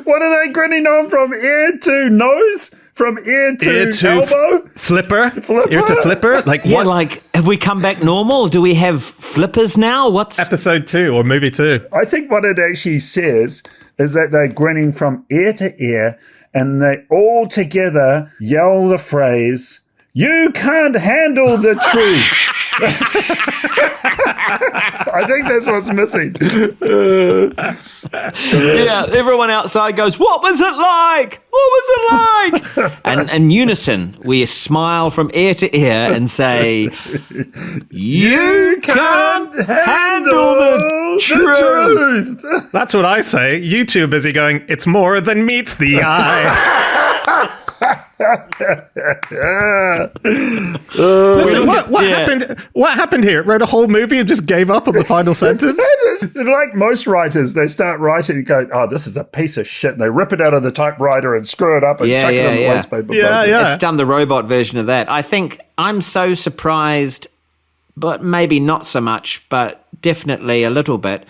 D: What are they grinning on from ear to nose? From ear to elbow?
C: Flipper? Ear to flipper? Like
B: Yeah,
C: what?
B: like, have we come back normal? Do we have flippers now? What's...
C: Episode 2 or movie 2.
D: I think what it actually says is that they're grinning from ear to ear and they all together yell the phrase, "You can't handle the truth." I think that's what's missing.
B: Yeah, everyone outside goes, "What was it like? What was it like?" And in unison, we smile from ear to ear and say, "You can't handle the truth."
C: That's what I say. You two are busy going, "It's more than meets the eye." Listen, what happened? What happened here? Wrote a whole movie and just gave up on the final sentence.
D: Like most writers, they start writing and go, "Oh, this is a piece of shit." And they rip it out of the typewriter and screw it up and chuck it in the waste paper.
C: Yeah.
B: It's done the robot version of that. I think I'm so surprised, but maybe not so much, but definitely a little bit,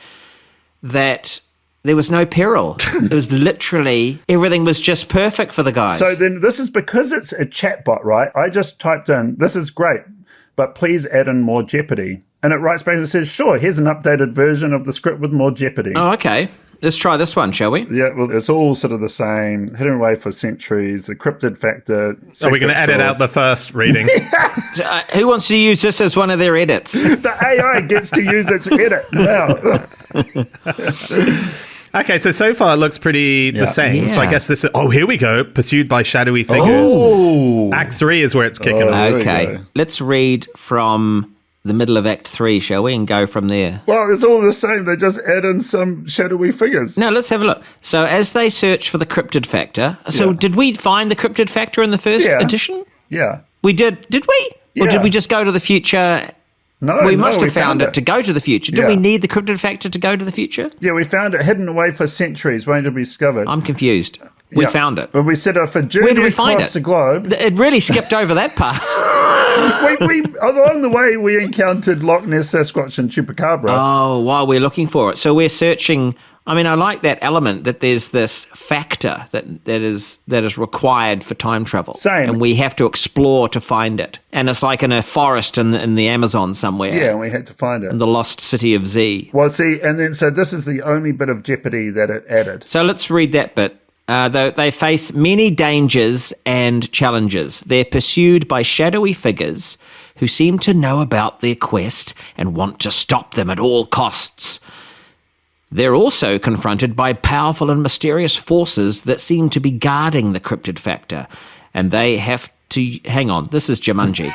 B: that there was no peril. It was literally, everything was just perfect for the guys.
D: So then this is because it's a chatbot, right? I just typed in, "This is great, but please add in more Jeopardy." And it writes back and says, "Sure, here's an updated version of the script with more Jeopardy."
B: Oh, okay. Let's try this one, shall we?
D: Yeah, well, it's all sort of the same. Hidden away for centuries, the Cryptid Factor.
C: Are we going to edit out the first reading?
B: Who wants to use this as one of their edits?
D: The AI gets to use its edit now.
C: Okay, so far it looks pretty the same.
B: Yeah.
C: So I guess this is... Oh, here we go. Pursued by shadowy figures.
D: Oh.
C: Act 3 is where it's kicking off.
D: There we
B: Okay,
D: go.
B: let's read from the middle of Act 3, shall we? And go from there.
D: Well, it's all the same. They just add in some shadowy figures.
B: No, let's have a look. So as they search for the Cryptid Factor, so
D: Yeah.
B: did we find the Cryptid Factor in the first
D: Yeah.
B: edition?
D: Yeah.
B: We did we? Or
D: Yeah.
B: did we just go to the future?
D: No,
B: We
D: no,
B: must have found it to go to the future. Did
D: Yeah.
B: we need the Cryptid Factor to go to the future?
D: Yeah, we found it hidden away for centuries, waiting to be discovered.
B: I'm confused. We
D: Yeah.
B: found it.
D: When we set off a
B: Where
D: journey
B: did we find
D: across
B: it?
D: the globe,
B: It really skipped over that part.
D: we along the way we encountered Loch Ness, Sasquatch, and Chupacabra.
B: Oh, while we're looking for it. So we're searching. I mean, I like that element that there's this factor that is required for time travel.
D: Same.
B: And we have to explore to find it. And it's like in a forest in the Amazon somewhere.
D: Yeah, we had to find it.
B: In the lost city of Z.
D: Well, see, and then so this is the only bit of Jeopardy that it added.
B: So let's read that bit. They face many dangers and challenges. They're pursued by shadowy figures who seem to know about their quest and want to stop them at all costs. They're also confronted by powerful and mysterious forces that seem to be guarding the Cryptid Factor, and they have to... Hang on, this is Jumanji.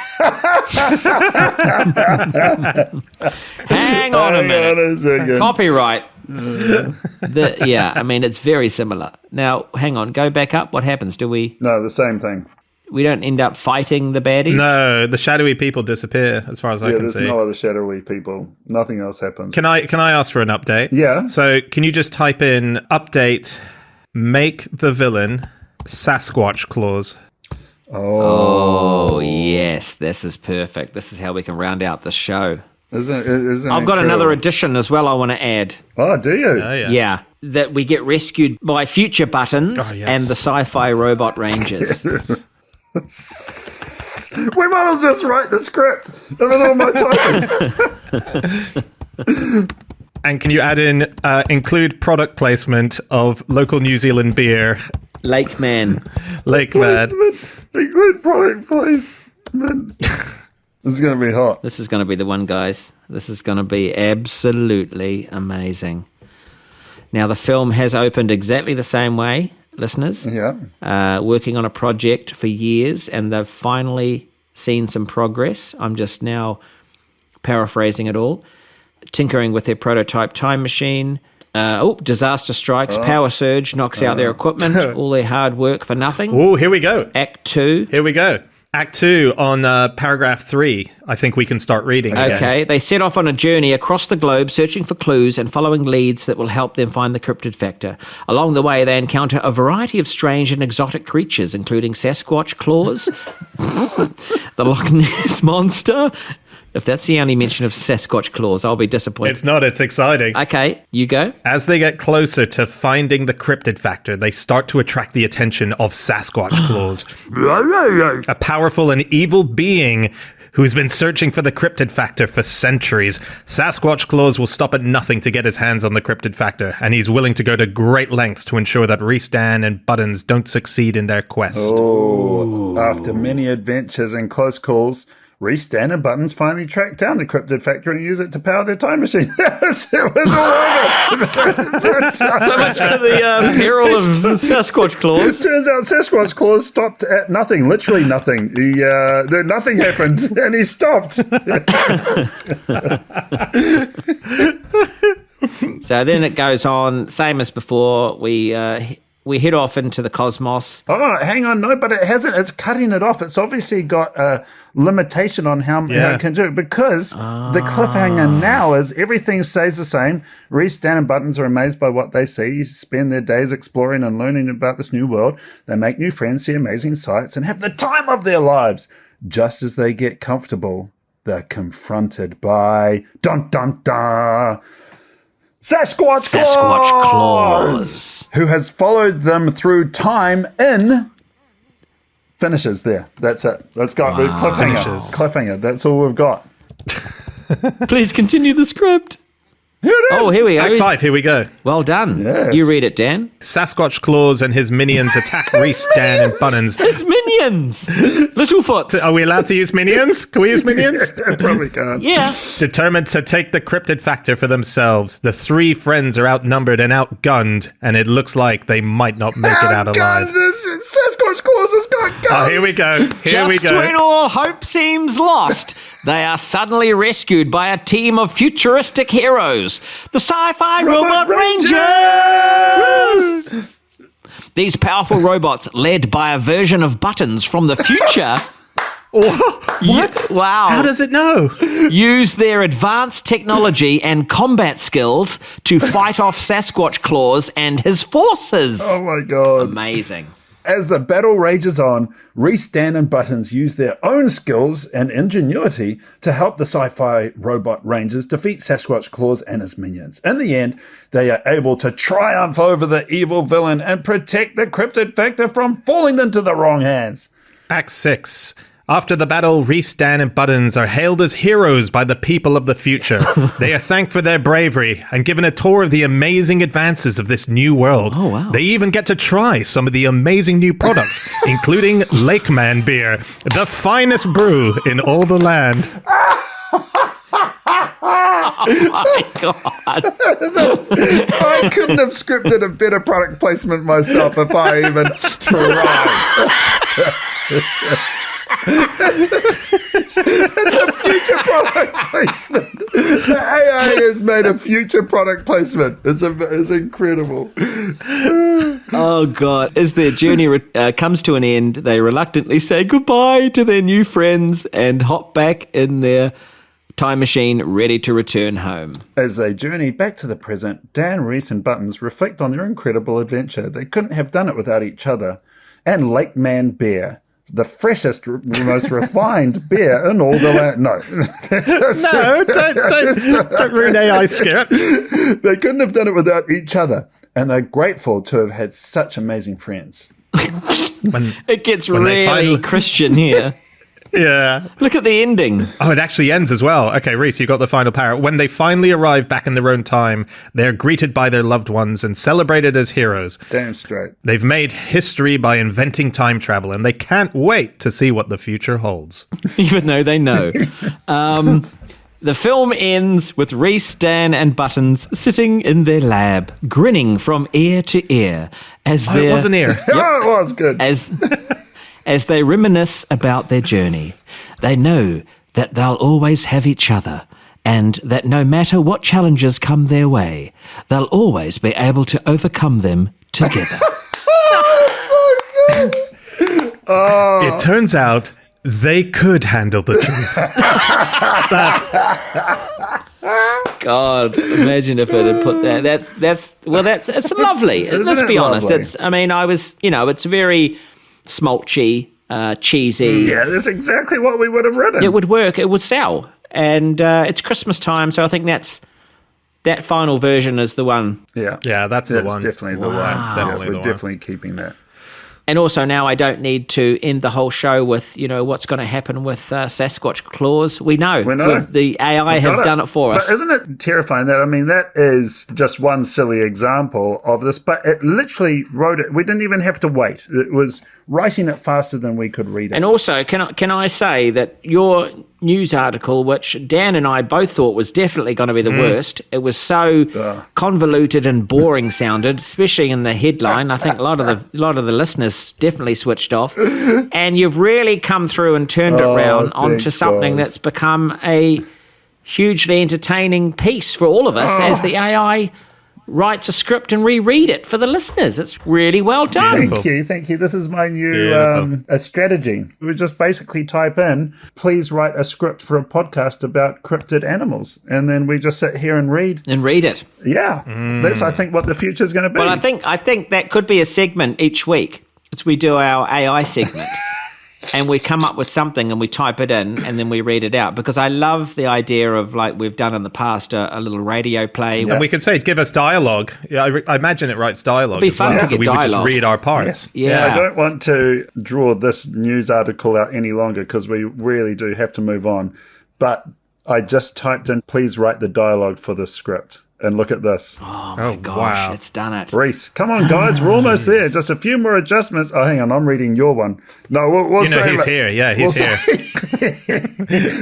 B: Hang on a minute. Copyright. Yeah, I mean, it's very similar. Now, hang on, go back up. What happens? Do we...
D: No, the same thing.
B: We don't end up fighting the baddies?
C: No, the shadowy people disappear, as far as I can
D: There's
C: see.
D: no other shadowy people. Nothing else happens.
C: Can I ask for an update?
D: Yeah.
C: So can you just type in update, make the villain Sasquatch claws?
B: Oh, yes, this is perfect. This is how we can round out the show.
D: Isn't
B: I've got another addition as well I want to add.
D: Oh, do you?
C: Oh, yeah.
B: Yeah, that we get rescued by future Buttons
C: yes.
B: and the sci-fi robot rangers.
D: We might as well just write the script. With all my typing.
C: And can you add in, include product placement of local New Zealand beer,
B: Lake Man.
C: Lake Man.
D: Include product placement. This is going to be hot.
B: This is going to be the one, guys. This is going to be absolutely amazing. Now, the film has opened exactly the same way, listeners.
D: Yeah.
B: Working on a project for years, and they've finally seen some progress. I'm just now paraphrasing it all. Tinkering with their prototype time machine. Disaster strikes, power surge, knocks out their equipment, all their hard work for nothing.
C: Oh, here we go.
B: Act 2.
C: Here we go. Act 2 on paragraph 3. I think we can start reading again.
B: Okay, they set off on a journey across the globe searching for clues and following leads that will help them find the Cryptid Factor. Along the way, they encounter a variety of strange and exotic creatures, including Sasquatch claws, the Loch Ness Monster. If that's the only mention of Sasquatch claws, I'll be disappointed.
C: It's not. It's exciting.
B: Okay, you go.
C: As they get closer to finding the Cryptid Factor, they start to attract the attention of Sasquatch claws. A powerful and evil being who's been searching for the Cryptid Factor for centuries. Sasquatch claws will stop at nothing to get his hands on the Cryptid Factor, and he's willing to go to great lengths to ensure that Rhys, Dan, and Buttons don't succeed in their quest.
D: After many adventures and close calls, Rhys, Dan, and Buttons finally track down the Cryptid Factor and use it to power their time machine. It was all over.
B: So much for the peril of Sasquatch claws.
D: It turns out Sasquatch claws stopped at nothing, literally nothing. Nothing happened, and he stopped.
B: So then it goes on, same as before. We head off into the cosmos.
D: Oh, hang on, no, but it hasn't. It's cutting it off. It's obviously got a limitation on how it can do it, because the cliffhanger now is everything stays the same. Rhys, Dan, and Buttons are amazed by what they see, spend their days exploring and learning about this new world. They make new friends, see amazing sights, and have the time of their lives. Just as they get comfortable, they're confronted by dun-dun-dun, Sasquatch claws, who has followed them through time in... Finishes there. That's it. Let's go. Cliffhanger. That's all we've got.
B: Please continue the script.
D: Here it is.
B: Oh, here we go.
C: Act 5, here we go.
B: Well done.
D: Yes.
B: You read it, Dan.
C: Sasquatch claws and his minions attack Rhys, Dan, and Buttons.
B: It's minions. Littlefoot.
C: Are we allowed to use minions? Can we use minions?
D: Probably can't.
B: Yeah.
C: Determined to take the Cryptid Factor for themselves, the three friends are outnumbered and outgunned, and it looks like they might not make it out alive.
D: Sasquatch claws has got guns.
C: Oh, here we go.
B: Just when all hope seems lost, they are suddenly rescued by a team of futuristic heroes, the Sci-Fi Robot Rangers! These powerful robots, led by a version of Buttons from the future...
C: What?
B: Wow.
C: How does it know?
B: Use their advanced technology and combat skills to fight off Sasquatch claws and his forces.
D: Oh my God.
B: Amazing.
D: As the battle rages on, Rhys, Dan, and Buttons use their own skills and ingenuity to help the Sci-Fi Robot Rangers defeat Sasquatch claws and his minions. In the end, they are able to triumph over the evil villain and protect the Cryptid Factor from falling into the wrong hands.
C: Act 6. After the battle, Rhys, Dan, and Buttons are hailed as heroes by the people of the future. They are thanked for their bravery and given a tour of the amazing advances of this new world.
B: Oh, wow.
C: They even get to try some of the amazing new products, including Lakeman beer, the finest brew in all the land.
B: Oh my God.
D: I couldn't have scripted a better product placement myself if I even tried. It's a future product placement. The AI has made a future product placement. It's incredible.
B: Oh, God. As their journey comes to an end, they reluctantly say goodbye to their new friends and hop back in their time machine, ready to return home.
D: As they journey back to the present, Dan, Rhys, and Buttons reflect on their incredible adventure. They couldn't have done it without each other. And Lakeman Beer, the freshest, most refined beer in all the land. No.
C: Don't ruin AI script.
D: They couldn't have done it without each other. And they're grateful to have had such amazing friends.
B: It gets really Christian here.
C: Yeah.
B: Look at the ending.
C: Oh, it actually ends as well. Okay, Rhys, you got the final para. When they finally arrive back in their own time, they're greeted by their loved ones and celebrated as heroes.
D: Damn straight.
C: They've made history by inventing time travel, and they can't wait to see what the future holds.
B: Even though they know. The film ends with Rhys, Dan, and Buttons sitting in their lab, grinning from ear to ear as
C: Oh, it was an ear.
D: Oh, it was good.
B: As they reminisce about their journey. They know that they'll always have each other, and that no matter what challenges come their way, they'll always be able to overcome them together.
C: It turns out they could handle the truth.
B: God, imagine if it had put that. It's lovely. Let's be honest.
D: Lovely?
B: It's very smolchy, cheesy.
D: Yeah, that's exactly what we would have written.
B: It would work. It would sell. And it's Christmas time, so I think that final version is the one.
D: Yeah.
C: Yeah, that's the one.
D: Definitely the one.
C: That's definitely
D: We're
C: the one.
D: definitely keeping that.
B: And also now I don't need to end the whole show with, what's going to happen with Sasquatch claws. We know. The AI have done it for us.
D: But isn't it terrifying that is just one silly example of this, but it literally wrote it. We didn't even have to wait. It was writing it faster than we could read it.
B: And also, can I say that your news article, which Dan and I both thought was definitely going to be the worst, it was so convoluted and boring sounded, especially in the headline. I think a lot of the listeners definitely switched off. And you've really come through and turned it around onto something that's become a hugely entertaining piece for all of us as the AI writes a script and reread it for the listeners. It's really well done.
D: Thank you. This is my new strategy. We just basically type in, please write a script for a podcast about cryptid animals. And then we just sit here and read.
B: And read it.
D: Yeah. That's, I think, what the future's going to be.
B: Well, I think that could be a segment each week. As we do our AI segment. And we come up with something and we type it in and then we read it out. Because I love the idea of, like we've done in the past, a little radio play.
C: And we could say, give us dialogue. Yeah, I imagine it writes dialogue.
B: It'd be fun to get
C: so we would just read our parts.
B: Yeah.
D: I don't want to draw this news article out any longer because we really do have to move on. But I just typed in, please write the dialogue for this script. And look at this.
B: Oh my gosh,
C: wow.
B: It's done it.
D: Rhys, come on, guys. We're almost there. Just a few more adjustments. Oh, hang on. I'm reading your one. No, we'll say
C: he's here. Yeah, he's here.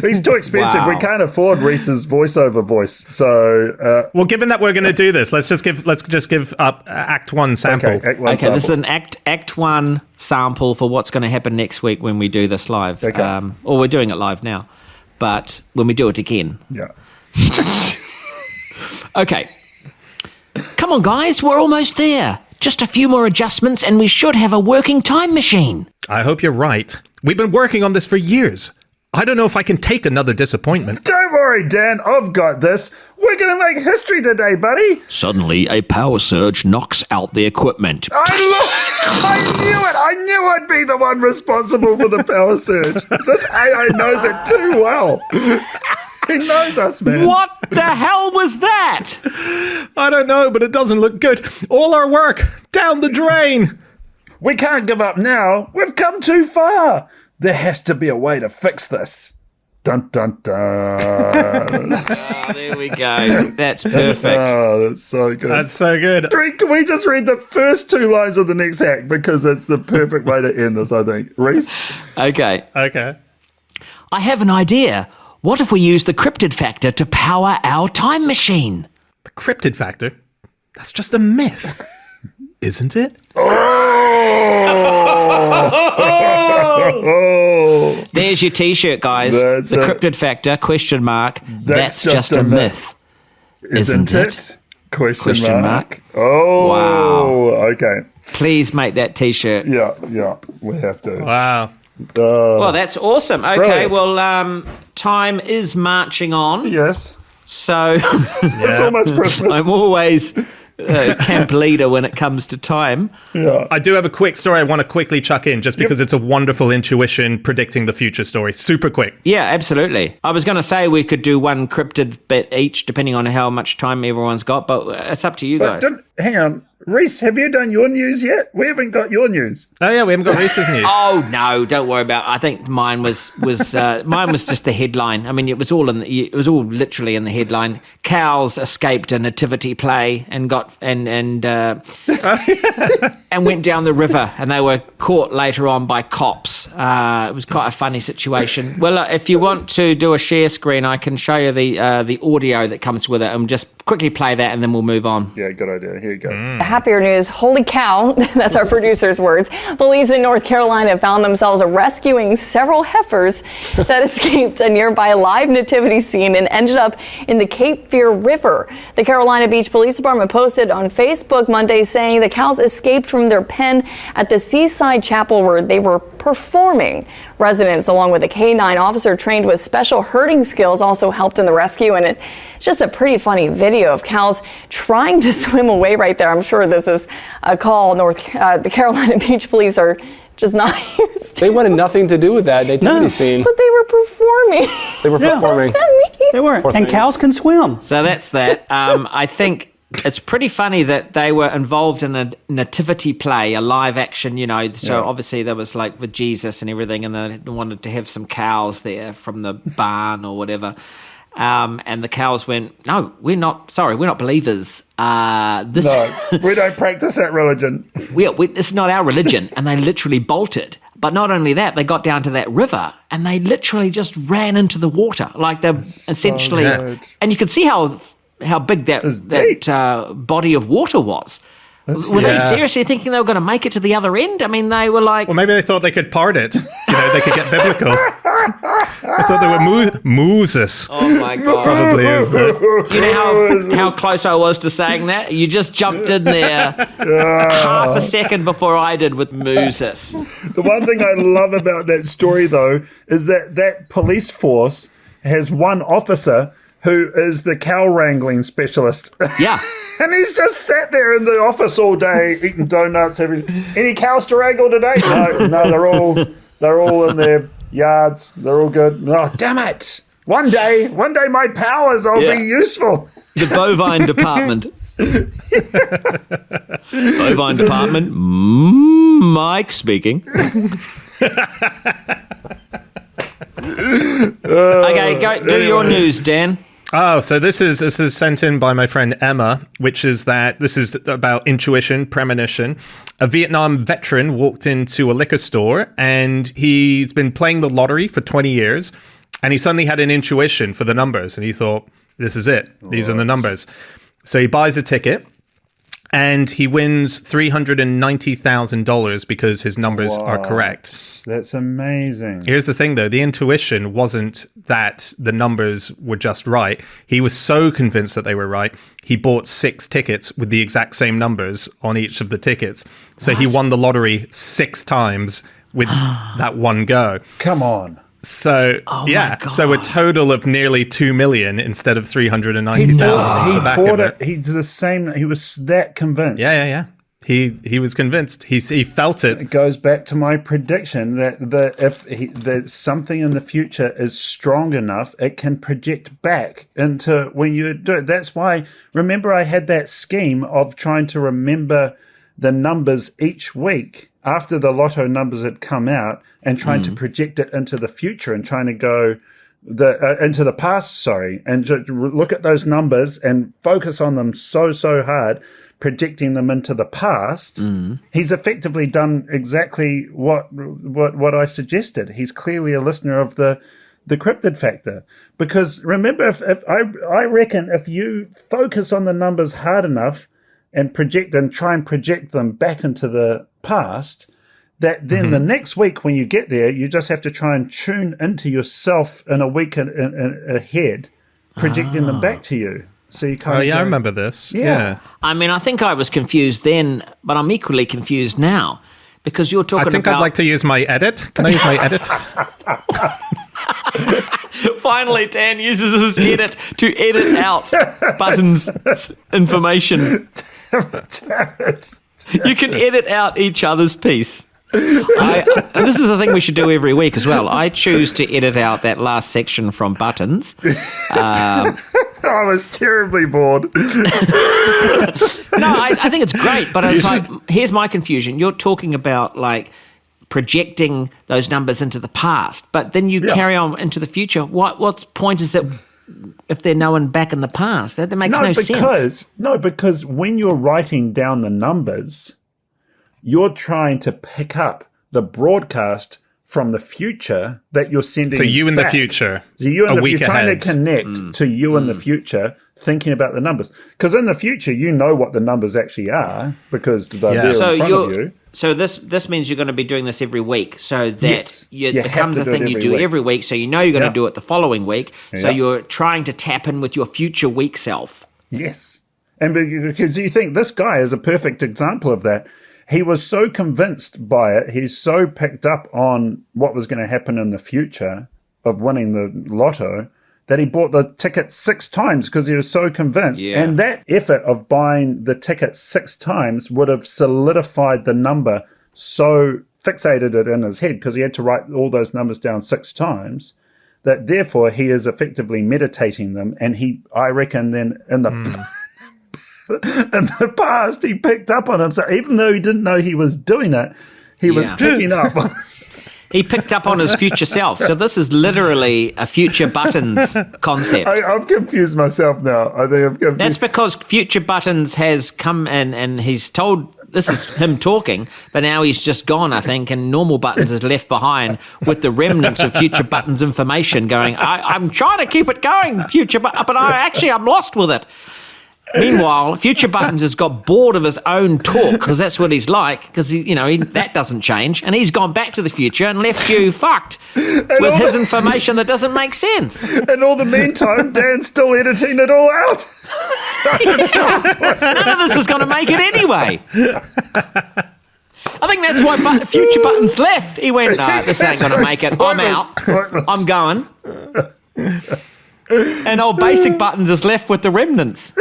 D: He's too expensive.
B: Wow.
D: We can't afford Rhys's voiceover voice. So,
C: well, given that we're going to do this, let's just give up Act 1 sample.
D: okay, Act 1
B: Okay,
D: sample.
B: this is an Act 1 sample for what's going to happen next week when we do this live.
D: Okay.
B: Or we're doing it live now. But when we do it again.
D: Yeah.
B: Okay. Come on, guys, we're almost there. Just a few more adjustments and we should have a working time machine.
C: I hope you're right. We've been working on this for years. I don't know if I can take another disappointment.
D: Don't worry, Dan. I've got this. We're going to make history today, buddy.
B: Suddenly, a power surge knocks out the equipment.
D: I knew it. I knew I'd be the one responsible for the power surge. This AI knows it too well. He knows us, man.
B: What the hell was that?
C: I don't know, but it doesn't look good. All our work, down the drain.
D: We can't give up now. We've come too far. There has to be a way to fix this. Dun, dun, dun.
B: Oh, there we go. That's perfect.
D: Oh, that's so good.
C: That's so good.
D: Can we just read the first two lines of the next act? Because it's the perfect way to end this, I think. Rhys?
B: Okay.
C: I
B: have an idea. What if we use the Cryptid Factor to power our time machine?
C: The Cryptid Factor? That's just a myth, isn't it?
D: Oh.
B: There's your T-shirt, guys.
D: That's
B: the Cryptid Factor, question mark. That's just a myth.
D: Isn't it? Question mark.
B: Oh.
D: Wow. Okay.
B: Please make that T-shirt.
D: Yeah, we have to.
C: Wow.
B: Well, that's awesome. Okay,
D: Brilliant.
B: well, time is marching on.
D: Yes.
B: So
D: It's almost Christmas.
B: I'm always camp leader when it comes to time.
D: Yeah.
C: I do have a quick story I want to quickly chuck in just because it's a wonderful intuition predicting the future story. Super quick.
B: Yeah, absolutely. I was going to say we could do one cryptid bit each depending on how much time everyone's got, but it's up to you guys.
D: hang on. Rhys, have you done your news yet? We haven't got your news.
C: Oh yeah, we haven't got Rhys's news.
B: Oh no, don't worry about it. I think mine was mine was just the headline. I mean, it was all literally in the headline. Cows escaped a nativity play and got and and went down the river, and they were caught later on by cops. It was quite a funny situation. Well, if you want to do a share screen, I can show you the audio that comes with it, and just quickly play that, and then we'll move on.
D: Yeah, good idea. Here you go.
E: Happier news. Holy cow. That's our producer's words. Police in North Carolina found themselves rescuing several heifers that escaped a nearby live nativity scene and ended up in the Cape Fear River. The Carolina Beach Police Department posted on Facebook Monday saying the cows escaped from their pen at the Seaside Chapel where they were performing. Residents, along with a K-9 officer trained with special herding skills, also helped in the rescue, and it's just a pretty funny video of cows trying to swim away right there. I'm sure this is a call the Carolina Beach Police are just not used to.
F: They wanted nothing to do with that nativity scene.
E: But they were performing.
F: They were performing.
E: What does that mean?
G: They were. And cows can swim.
B: So that's that. I think it's pretty funny that they were involved in a nativity play, a live action, so obviously there was like with Jesus and everything, and they wanted to have some cows there from the barn or whatever. And the cows went, no, we're not believers.
D: No, we don't practice that religion.
B: It's not our religion. And they literally bolted. But not only that, they got down to that river and they literally just ran into the water. Like they're essentially, and you could see how big that body of water was. Were they seriously thinking they were going to make it to the other end? I mean, they were like...
C: Well, maybe they thought they could part it. They could get biblical. I thought they were Moses.
B: Oh, my God.
C: Probably is that.
B: You know how close I was to saying that? You just jumped in there half a second before I did with Moses.
D: The one thing I love about that story, though, is that police force has one officer who is the cow wrangling specialist.
B: Yeah.
D: And he's just sat there in the office all day eating donuts, having any cows to wrangle today? No, they're all in their yards. They're all good. Oh, damn it. One day my powers will be useful.
B: The bovine department. Bovine department. Mike speaking. Okay, go do your news, Dan.
C: Oh, so this is sent in by my friend Emma, which is that this is about intuition, premonition. A Vietnam veteran walked into a liquor store and he's been playing the lottery for 20 years and he suddenly had an intuition for the numbers and he thought, this is it. These are the numbers. So he buys a ticket and he wins $390,000 because his numbers are correct.
D: That's amazing.
C: Here's the thing, though. The intuition wasn't that the numbers were just right. He was so convinced that they were right, he bought 6 tickets with the exact same numbers on each of the tickets. So he won the lottery 6 times with that one go.
D: Come on.
C: So, so a total of nearly 2 million instead of 390,000.
D: He bought it. He's the same. He was that convinced.
C: Yeah. He was convinced. He felt it.
D: It goes back to my prediction that if something in the future is strong enough, it can project back into when you do it. That's why, remember, I had that scheme of trying to remember the numbers each week after the lotto numbers had come out and trying to project it into the future and trying to go into the past, and just look at those numbers and focus on them so hard, projecting them into the past. He's effectively done exactly what I suggested. He's clearly a listener of the Cryptid Factor. Because remember, if I reckon if you focus on the numbers hard enough and try and project them back into the past, that then the next week when you get there, you just have to try and tune into yourself in a week ahead, projecting them back to you. So you kind of
C: I remember this.
D: Yeah.
B: I mean, I think I was confused then, but I'm equally confused now because you're talking about...
C: I think I'd like to use my edit. Can I use my edit?
B: Finally, Dan uses his edit to edit out Buttons' information.
D: Damn it.
B: You can edit out each other's piece. And this is the thing we should do every week as well. I choose to edit out that last section from Buttons.
D: I was terribly bored.
B: No, I think it's great, but it's like, here's my confusion. You're talking about like projecting those numbers into the past, but then you carry on into the future. What point is it if they're known back in the past? That makes no sense.
D: Because when you're writing down the numbers, you're trying to pick up the broadcast from the future that you're sending.
C: So you in
D: back.
C: the future,
D: So you in
C: a
D: the,
C: week
D: you're trying
C: ahead.
D: to connect to you in the future, thinking about the numbers. Because in the future, you know what the numbers actually are because they're there in front of you.
B: So this means you're going to be doing this every week, so that it
D: have
B: becomes
D: to
B: a
D: do it
B: thing you
D: every
B: do
D: week.
B: every week. So you know you're going to do it the following week. So
D: Yeah.
B: you're trying to tap in with your future week self.
D: Yes. And because you think this guy is a perfect example of that. He was so convinced by it. He's so picked up on what was going to happen in the future of winning the lotto that he bought the ticket 6 times because he was so convinced.
B: Yeah.
D: And that effort of buying the ticket 6 times would have solidified the number, so fixated it in his head because he had to write all those numbers down 6 times, that therefore he is effectively meditating them. And I reckon then in the in the past, he picked up on him. So even though he didn't know he was doing it, he was picking up.
B: He picked up on his future self. So this is literally a future Buttons concept.
D: I've confused myself now. I think I've confused.
B: That's because future Buttons has come in and he's told, this is him talking, but now he's just gone, I think, and normal Buttons is left behind with the remnants of future Buttons information going, I'm trying to keep it going, but I'm lost with it. Meanwhile, future Buttons has got bored of his own talk because that's what he's like, because that doesn't change, and he's gone back to the future and left you fucked with his information that doesn't make sense.
D: And all the meantime, Dan's still editing it all out.
B: None of this is going to make it anyway. I think that's why future Buttons left. He went, no, this ain't going to make it. I'm out. I'm going. And old basic Buttons is left with the remnants.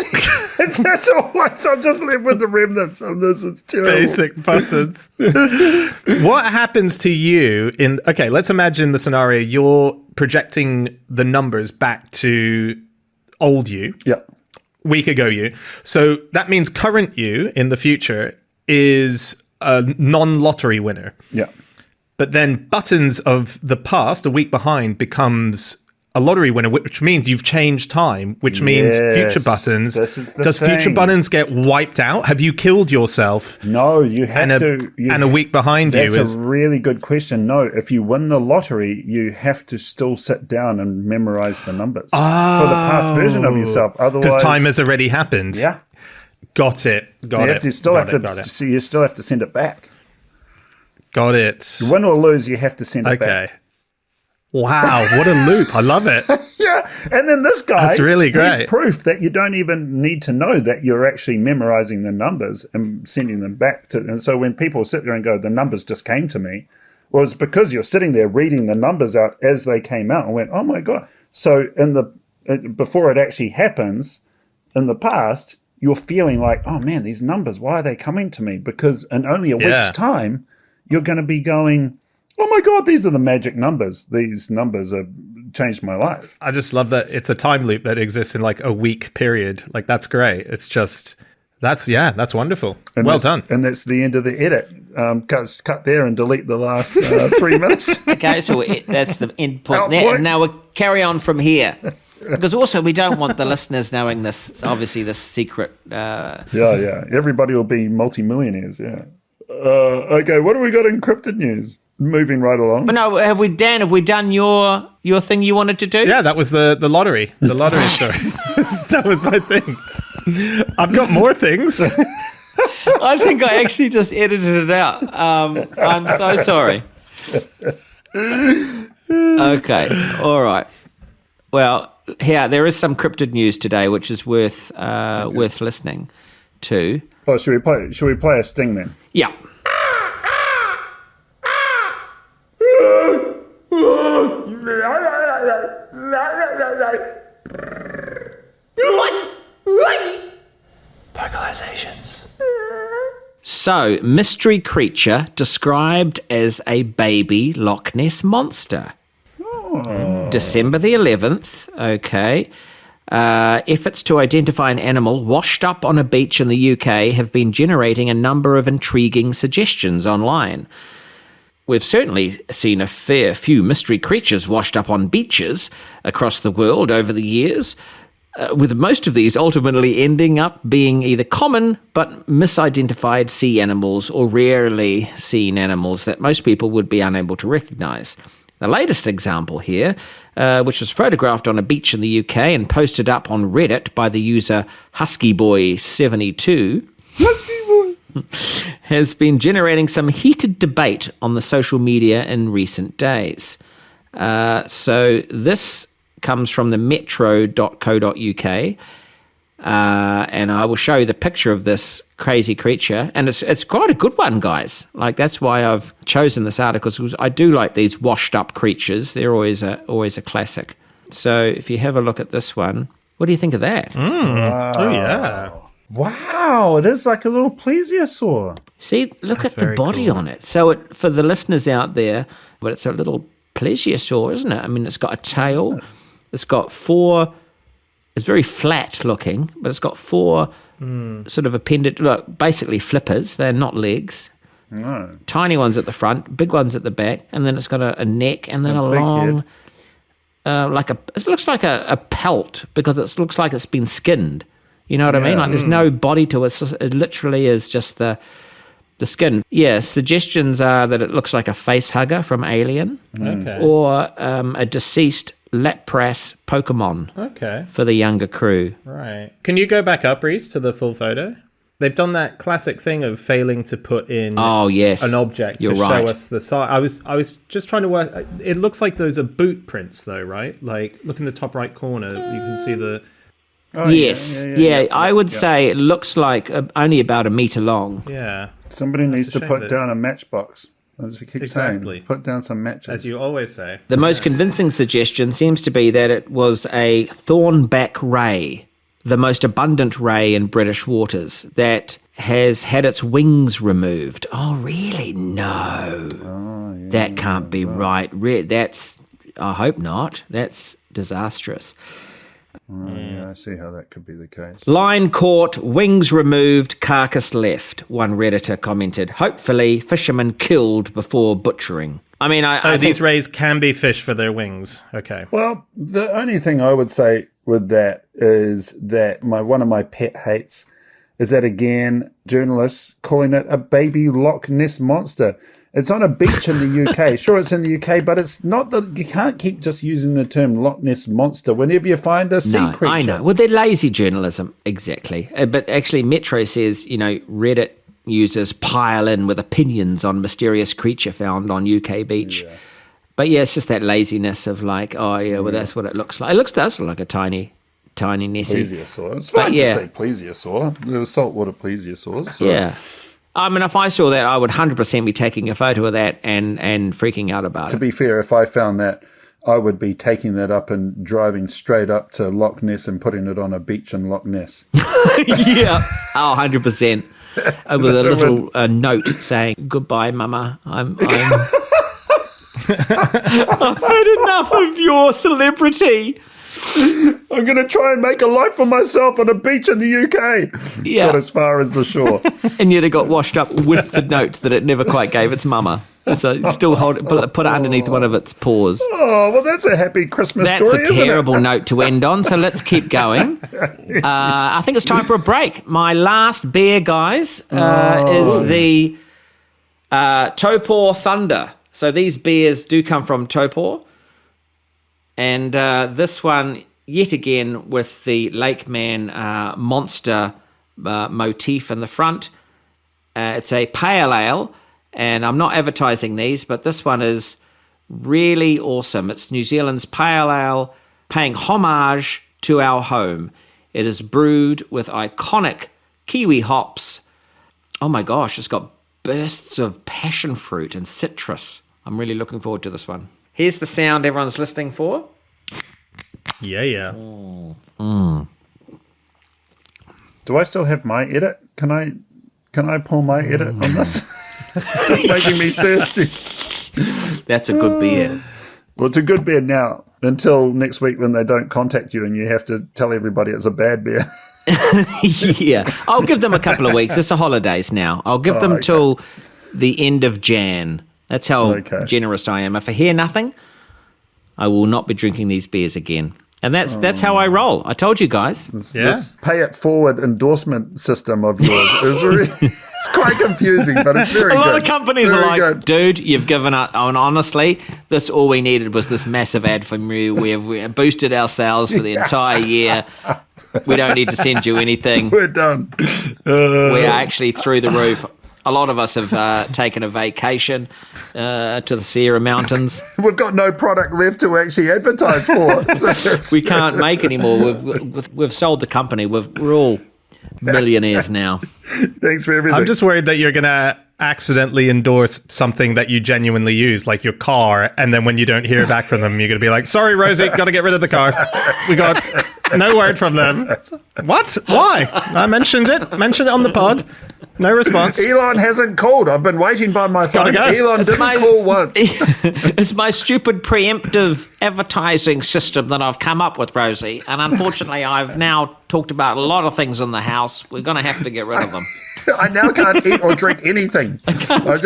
D: That's all. I'm just left with the remnants of this. It's terrible.
C: Basic Buttons. What happens to you okay, let's imagine the scenario. You're projecting the numbers back to old you.
D: Yeah.
C: Week ago you. So that means current you in the future is a non-lottery winner.
D: Yeah.
C: But then Buttons of the past, a week behind, becomes a lottery winner, which means you've changed time, which means future Buttons. Does future Buttons get wiped out? Have you killed yourself?
D: No, you have
C: to. And a week behind you is.
D: That's a really good question. No, if you win the lottery, you have to still sit down and memorize the numbers for the past version of yourself. Otherwise,
C: because time has already happened.
D: Yeah.
C: Got it.
D: You still have to send it back.
C: Got it.
D: You win or lose, you have to send it back.
C: Okay. Wow, what a loop. I love it.
D: Yeah. And then this guy,
C: that's really great.
D: He's proof that you don't even need to know that you're actually memorizing the numbers and sending them back to. And so when people sit there and go, the numbers just came to me, well, it's because you're sitting there reading the numbers out as they came out and went, oh my God. So before it actually happens, in the past, you're feeling like, oh man, these numbers, why are they coming to me? Because in only a week's time, you're going to be going, oh my God, these are the magic numbers. These numbers have changed my life.
C: I just love that it's a time loop that exists in like a week period. Like, that's great. It's just, that's wonderful.
D: And
C: well done.
D: And that's the end of the edit. Cut there and delete the last 3 minutes.
B: Okay, so that's the end point there. And now we'll carry on from here. Because also we don't want the listeners knowing this, obviously, this secret.
D: Yeah. Everybody will be multimillionaires, yeah. Okay, what do we got in cryptid news? Moving right along.
B: But no, have we done your thing you wanted to do?
C: Yeah, that was the lottery story. That was my thing. I've got more things.
B: I think I actually just edited it out. I'm so sorry. Okay, all right. Well, there is some cryptid news today, which is worth listening to.
D: Oh, should we play a sting then?
B: Yeah.
H: Vocalizations.
B: So, mystery creature described as a baby Loch Ness monster. December the 11th, okay. Efforts to identify an animal washed up on a beach in the UK have been generating a number of intriguing suggestions online. We've certainly seen a fair few mystery creatures washed up on beaches across the world over the years, with most of these ultimately ending up being either common but misidentified sea animals or rarely seen animals that most people would be unable to recognise. The latest example here, which was photographed on a beach in the UK and posted up on Reddit by the user HuskyBoy72, has been generating some heated debate on the social media in recent days. So this comes from the metro.co.uk, and I will show you the picture of this crazy creature, and it's quite a good one, guys. Like, that's why I've chosen this article, because I do like these washed up creatures. They're always a classic. So if you have a look at this one, what do you think of that?
D: Wow.
C: Oh, yeah.
D: Wow, it is like a little plesiosaur.
B: See, look at the body on it. So for the listeners out there, but it's a little plesiosaur, isn't it? I mean, it's got a tail. It's got four. It's very flat looking, but it's got four sort of appendage, basically flippers. They're not legs.
D: No.
B: Tiny ones at the front, big ones at the back, and then it's got a neck, and then a long, it looks like a pelt, because it looks like it's been skinned. You know what I mean? Like, there's no body to it. It literally is just the skin. Yeah, suggestions are that it looks like a face hugger from Alien, or a deceased Lapras Pokemon.
C: Okay.
B: For the younger crew.
C: Right. Can you go back up, Rhys, to the full photo? They've done that classic thing of failing to put in an object to show us the size. I was just trying to work. It looks like those are boot prints, though, right? Like, look in the top right corner. You can see the...
B: Oh, yes. Yeah, I would say it looks like only about a metre long.
C: Yeah.
D: Somebody needs to put down a matchbox. I just keep saying, put down some matches.
C: As you always say.
B: The most convincing suggestion seems to be that it was a thornback ray, the most abundant ray in British waters, that has had its wings removed. Oh, really? No.
D: Oh, yeah,
B: that can't be right. I hope not. That's disastrous.
D: Oh, yeah, I see how that could be the case.
B: Line caught, wings removed, carcass left, one Redditor commented. Hopefully, fishermen killed before butchering. I mean, I think
C: these rays can be fish for their wings. Okay.
D: Well, the only thing I would say with that is that one of my pet hates is that, again, journalists calling it a baby Loch Ness monster. It's on a beach in the UK. Sure, it's in the UK, but it's not you can't keep just using the term Loch Ness monster whenever you find a sea creature.
B: I know. Well, they're lazy journalism, exactly. But actually, Metro says, Reddit users pile in with opinions on mysterious creature found on UK beach. Yeah. But yeah, it's just that laziness of like, that's what it looks like. It does look like a tiny Nessie.
D: Plesiosaur. It's fine to say plesiosaur. There were saltwater plesiosaurs. So.
B: Yeah. I mean, if I saw that, I would 100% be taking a photo of that and freaking out about it.
D: To be fair, if I found that, I would be taking that up and driving straight up to Loch Ness and putting it on a beach in Loch Ness.
B: Yeah. 100%. With a little note saying, "Goodbye, Mama. I've had enough of your celebrity.
D: I'm going to try and make a life for myself on a beach in the UK."
B: Yeah.
D: Got as far as the shore.
B: And yet it got washed up with the note that it never quite gave its mama. So still put it underneath one of its paws.
D: Oh, well, that's a happy Christmas story, isn't it?
B: That's a terrible note to end on, so let's keep going. I think it's time for a break. My last beer, guys, is the Taupo Thunder. So these beers do come from Taupo. And this one, yet again, with the Lakeman monster motif in the front. It's a pale ale, and I'm not advertising these, but this one is really awesome. It's New Zealand's pale ale, paying homage to our home. It is brewed with iconic kiwi hops. Oh my gosh, it's got bursts of passion fruit and citrus. I'm really looking forward to this one. Here's the sound everyone's listening for.
C: Yeah.
D: Do I still have my edit? Can I pull my edit on this? It's just making me thirsty.
B: That's a good beer.
D: Well, it's a good beer now. Until next week when they don't contact you and you have to tell everybody it's a bad beer.
B: Yeah. I'll give them a couple of weeks. It's the holidays now. I'll give them till the end of Jan. That's how generous I am. If I hear nothing, I will not be drinking these beers again. And that's how I roll. I told you guys.
D: This pay it forward endorsement system of yours is really, it's quite confusing, but it's very good.
B: A lot of companies
D: very
B: are like,
D: good.
B: dude, you've given up. And honestly, this all we needed was this massive ad from you. We have boosted our sales for the entire year. We don't need to send you anything.
D: We're done.
B: We are actually through the roof. A lot of us have taken a vacation to the Sierra Mountains.
D: We've got no product left to actually advertise for.
B: We can't make any more. We've sold the company. We're all millionaires now.
D: Thanks for everything.
C: I'm just worried that you're going to accidentally endorse something that you genuinely use, like your car, and then when you don't hear back from them, you're going to be like, sorry, Rosie, got to get rid of the car. We got no word from them. What? Why? I mentioned it on the pod. No response.
D: Elon hasn't called. I've been waiting by my phone.
C: Go.
D: Elon didn't call once.
B: It's my stupid preemptive advertising system that I've come up with, Rosie. And unfortunately, I've now talked about a lot of things in the house. We're going to have to get rid of them.
D: I now can't eat or drink anything. I've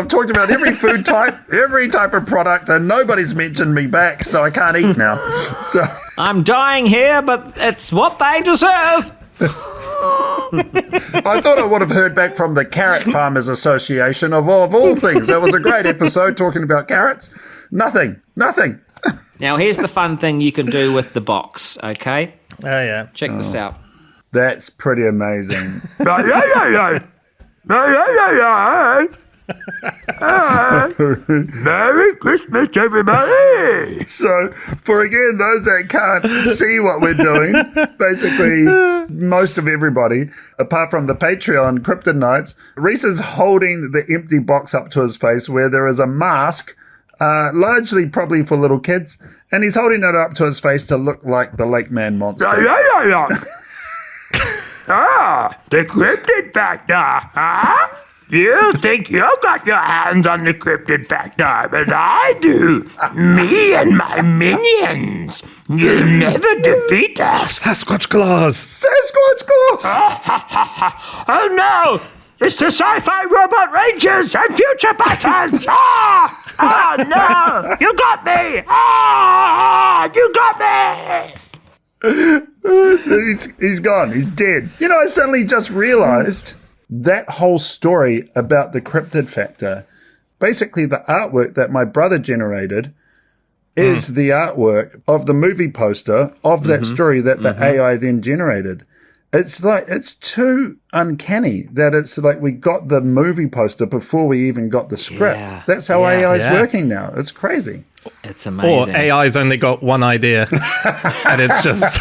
D: talked about every food type, every type of product, and nobody's mentioned me back, so I can't eat now. So
B: I'm dying here, but it's what they deserve.
D: I thought I would have heard back from the Carrot Farmers Association of all things. That was a great episode talking about carrots. Nothing.
B: Now, here's the fun thing you can do with the box, okay?
C: Oh, yeah.
B: Check this out.
D: That's pretty amazing.
A: Merry Christmas, everybody!
D: So, for again, those that can't see what we're doing, basically, most of everybody, apart from the Patreon Cryptid Nights, Rhys is holding the empty box up to his face where there is a mask, largely probably for little kids, and he's holding it up to his face to look like the Lake Man monster.
A: The Cryptid Factor, huh? You think you got your hands on the Cryptid Factor, but I do. Me and my minions. You'll never defeat us.
C: Sasquatch claws.
D: Sasquatch claws!
A: Oh no! It's the Sci-Fi Robot Rangers and Future Buttons! Oh no! You got me! You got me!
D: He's gone. He's dead. You know, I suddenly just realized that whole story about the Cryptid Factor, basically the artwork that my brother generated is the artwork of the movie poster of that story that the AI then generated. It's like, it's too uncanny that it's like we got the movie poster before we even got the script.
B: Yeah.
D: That's how AI is working now. It's crazy.
B: It's amazing.
C: Or AI's only got one idea, and it's just...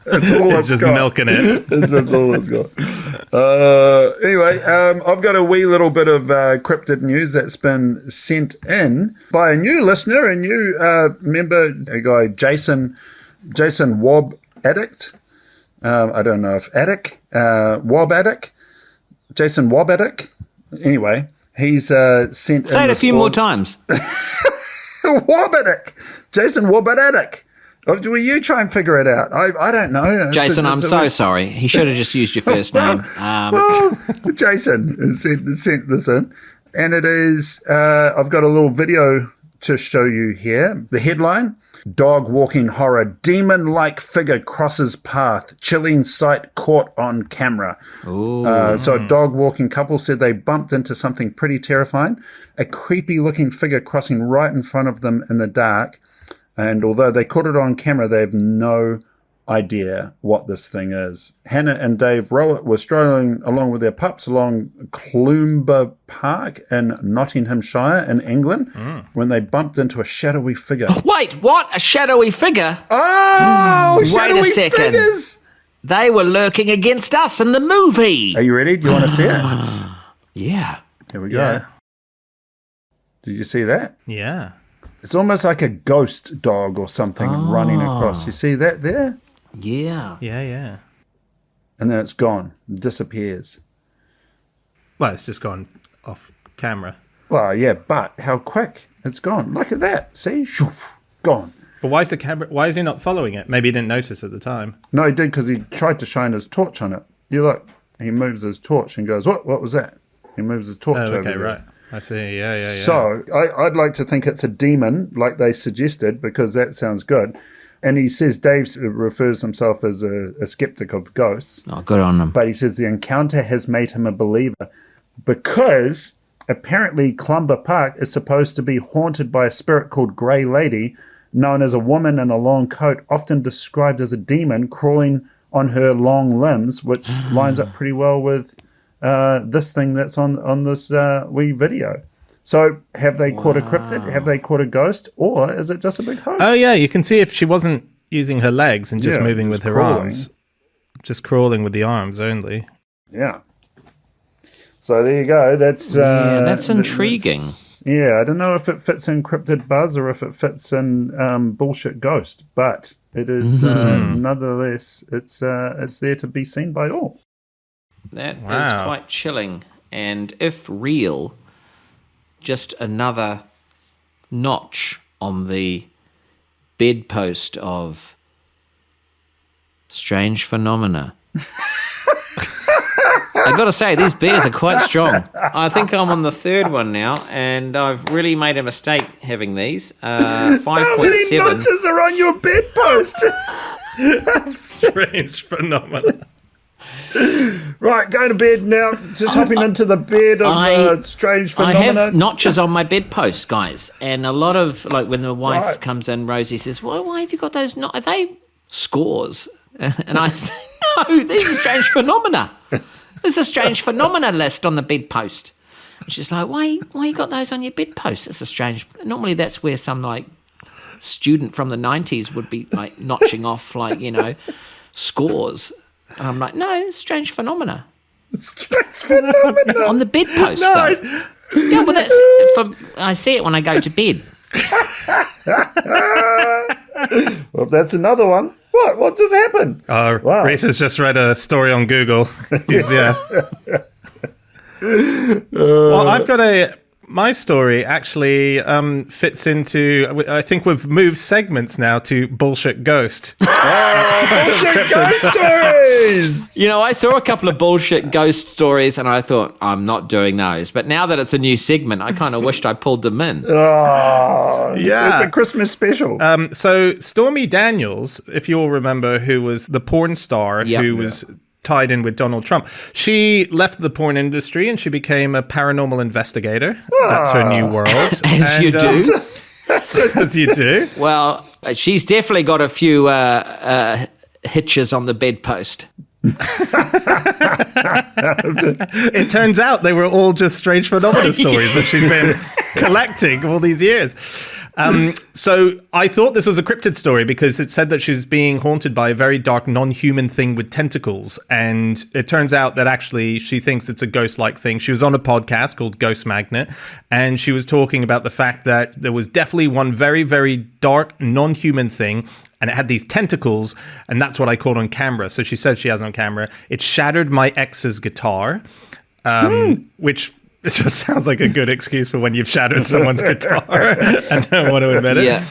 D: It's all
C: it's just milking it.
D: That's all it's got. Anyway, I've got a wee little bit of cryptid news that's been sent in by a new listener, a new member, a guy, Jason Wob Addict. I don't know if Addict, Wob Addict, Jason Wob Addict. Anyway, he's sent
B: Say it a few more times.
D: Wob Addict, Jason Wob Addict. Will you try and figure it out? I don't know.
B: Jason, I'm so sorry. He should have just used your first name.
D: Jason has sent this in, and it is, I've got a little video to show you here. The headline, Dog Walking Horror, Demon-like Figure Crosses Path, Chilling Sight Caught on Camera. So a dog-walking couple said they bumped into something pretty terrifying, a creepy-looking figure crossing right in front of them in the dark. And although they caught it on camera, they have no idea what this thing is. Hannah and Dave Rowett were strolling along with their pups along Cloomba Park in Nottinghamshire in England when they bumped into a shadowy figure.
B: Wait, what? A shadowy figure?
D: Oh, shadowy
B: Wait a second.
D: figures!
B: They were lurking against us in the movie.
D: Are you ready? Do you want to see it?
B: Yeah.
D: Here we go.
C: Yeah.
D: Did you see that?
C: Yeah.
D: It's almost like a ghost dog or something running across. You see that there?
B: Yeah.
C: Yeah.
D: And then it's gone. It disappears.
C: Well, it's just gone off camera.
D: Well, yeah, but how quick it's gone. Look at that. See? Shoof. gone.
C: But why is he not following it? Maybe he didn't notice at the time.
D: No, he did because he tried to shine his torch on it. You look, he moves his torch and goes, what was that? He moves his torch over
C: Okay,
D: there.
C: right. I see. Yeah.
D: So I'd like to think it's a demon, like they suggested, because that sounds good. And he says Dave refers himself as a skeptic of ghosts.
B: Oh, good on him.
D: But he says the encounter has made him a believer because apparently Clumber Park is supposed to be haunted by a spirit called Grey Lady, known as a woman in a long coat, often described as a demon crawling on her long limbs, which lines up pretty well with this thing that's on this wee video. So have they caught a cryptid? Have they caught a ghost? Or is it just a big hoax?
C: Oh, yeah. You can see if she wasn't using her legs and just moving with
D: just
C: her
D: crawling.
C: arms. Just crawling with the arms only.
D: Yeah. So there you go. That's
B: that's intriguing.
D: I don't know if it fits in Cryptid Buzz or if it fits in Bullshit Ghost, but it is nonetheless it's there to be seen by all.
B: That is quite chilling. And if real, just another notch on the bedpost of strange phenomena. I got to say, these beers are quite strong. I think I'm on the third one now, and I've really made a mistake having these. 5.7.
D: How many notches are on your bedpost?
C: Strange phenomena.
D: Right, go to bed now. Just hopping into the bed of strange phenomena.
B: I have notches on my bedpost, guys, and a lot of, like, when the wife comes in, Rosie says, why have you got those Are they scores? And I say, no, these are strange phenomena. There's a strange phenomena list on the bedpost. And she's like, why you got those on your bedpost? It's a strange... Normally that's where some, like, student from the 90s would be, like, notching off, like, scores. And I'm like, no, it's strange phenomena.
D: Strange phenomena.
B: On the bedpost, though. Yeah, well, I see it when I go to bed.
D: Well, that's another one. What just happened? Wow.
C: Rhys has just read a story on Google. Well, I've got my story actually fits into, I think we've moved segments now to Bullshit Ghost.
D: Bullshit ghost stories!
B: I saw a couple of bullshit ghost stories and I thought, I'm not doing those. But now that it's a new segment, I kind of wished I pulled them in.
D: Oh,
C: yeah.
D: It's a Christmas special.
C: So Stormy Daniels, if you all remember, who was the porn star who was tied in with Donald Trump. She left the porn industry and she became a paranormal investigator. That's her new world.
B: As you do.
C: As you do.
B: Well, she's definitely got a few hitches on the bedpost.
C: It turns out they were all just strange phenomena stories that she's been collecting all these years. So I thought this was a cryptid story because it said that she was being haunted by a very dark non-human thing with tentacles. And it turns out that actually she thinks it's a ghost-like thing. She was on a podcast called Ghost Magnet, and she was talking about the fact that there was definitely one very, very dark non-human thing, and it had these tentacles, and that's what I caught on camera. So she said she has on camera. It shattered my ex's guitar, which... It just sounds like a good excuse for when you've shattered someone's guitar and don't want to admit it.
B: Yeah.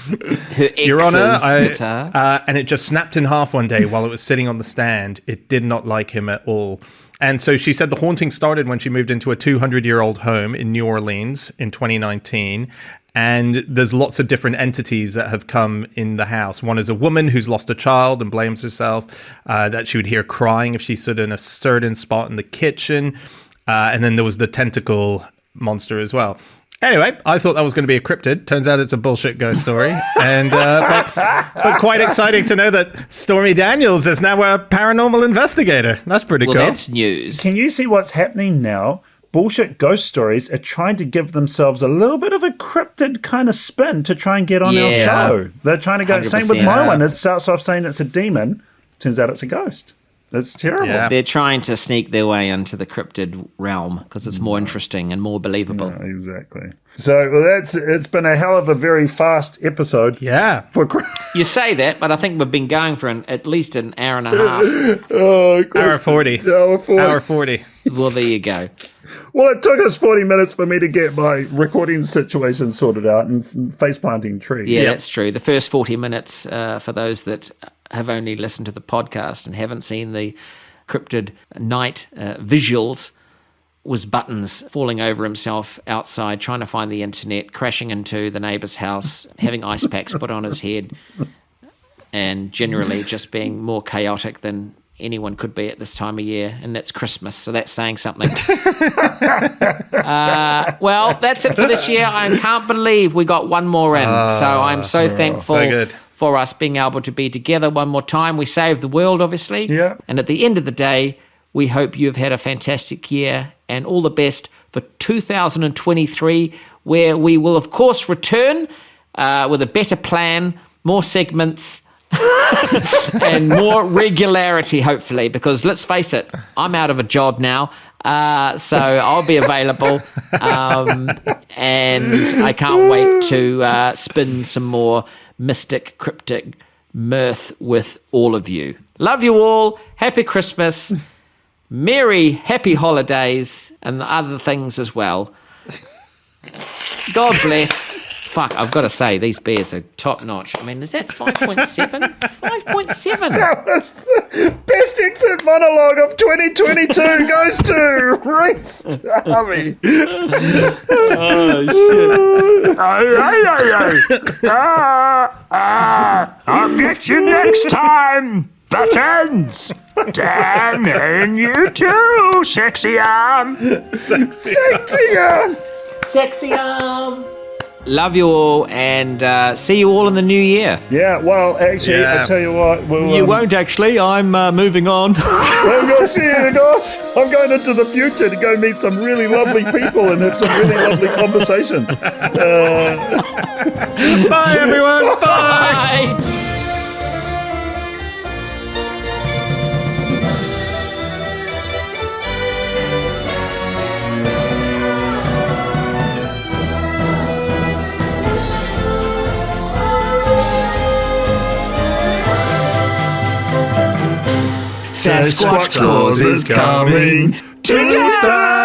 C: Your Honor,
B: guitar.
C: And it just snapped in half one day while it was sitting on the stand. It did not like him at all. And so she said the haunting started when she moved into a 200-year-old home in New Orleans in 2019. And there's lots of different entities that have come in the house. One is a woman who's lost a child and blames herself, that she would hear crying if she stood in a certain spot in the kitchen. And then there was the tentacle monster as well. Anyway, I thought that was going to be a cryptid. Turns out it's a bullshit ghost story. And but quite exciting to know that Stormy Daniels is now a paranormal investigator. That's pretty cool.
B: That's news.
D: Can you see what's happening now? Bullshit ghost stories are trying to give themselves a little bit of a cryptid kind of spin to try and get on our show. They're trying to go, same with my one. It starts off saying it's a demon. Turns out it's a ghost. That's terrible.
C: Yeah.
B: They're trying to sneak their way into the cryptid realm because it's more interesting and more believable.
D: Yeah, exactly. So it's been a hell of a very fast episode.
C: Yeah.
B: You say that, but I think we've been going for at least an hour and a half.
D: Oh,
C: Hour 40.
D: Hour 40.
C: Hour 40.
B: Well, there you go.
D: Well, it took us 40 minutes for me to get my recording situation sorted out and face planting trees.
B: Yeah, that's true. The first 40 minutes, for those that have only listened to the podcast and haven't seen the Cryptid night visuals, was Buttons falling over himself outside, trying to find the internet, crashing into the neighbour's house, having ice packs put on his head, and generally just being more chaotic than anyone could be at this time of year, and that's Christmas, so that's saying something. Well, that's it for this year. I can't believe we got one more in, so I'm so thankful for us being able to be together one more time. We saved the world, obviously, and at the end of the day, we hope you've had a fantastic year, and all the best for 2023, where we will, of course, return with a better plan, more segments, and more regularity, hopefully, because let's face it, I'm out of a job now, so I'll be available, and I can't wait to spin some more mystic, cryptic mirth with all of you. Love you all. Happy Christmas. Merry, happy holidays, and the other things as well. God bless. Fuck, I've got to say, these beers are top notch. I mean, is that 5.7? 5.7.
D: That's the best exit monologue of 2022 goes to Rhys Darby.
A: I'll get you next time, Buttons. Dan, and you too, sexy arm.
D: Sexy arm.
B: Sexy arm. Love you all, and see you all in the new year.
D: Yeah, well, actually, I tell you what. We'll,
B: You won't actually. I'm moving on.
D: I'm going to see you, guys. I'm going into the future to go meet some really lovely people and have some really lovely conversations.
C: Bye, everyone. Bye.
B: Bye.
D: Sasquatch Claus is coming to town.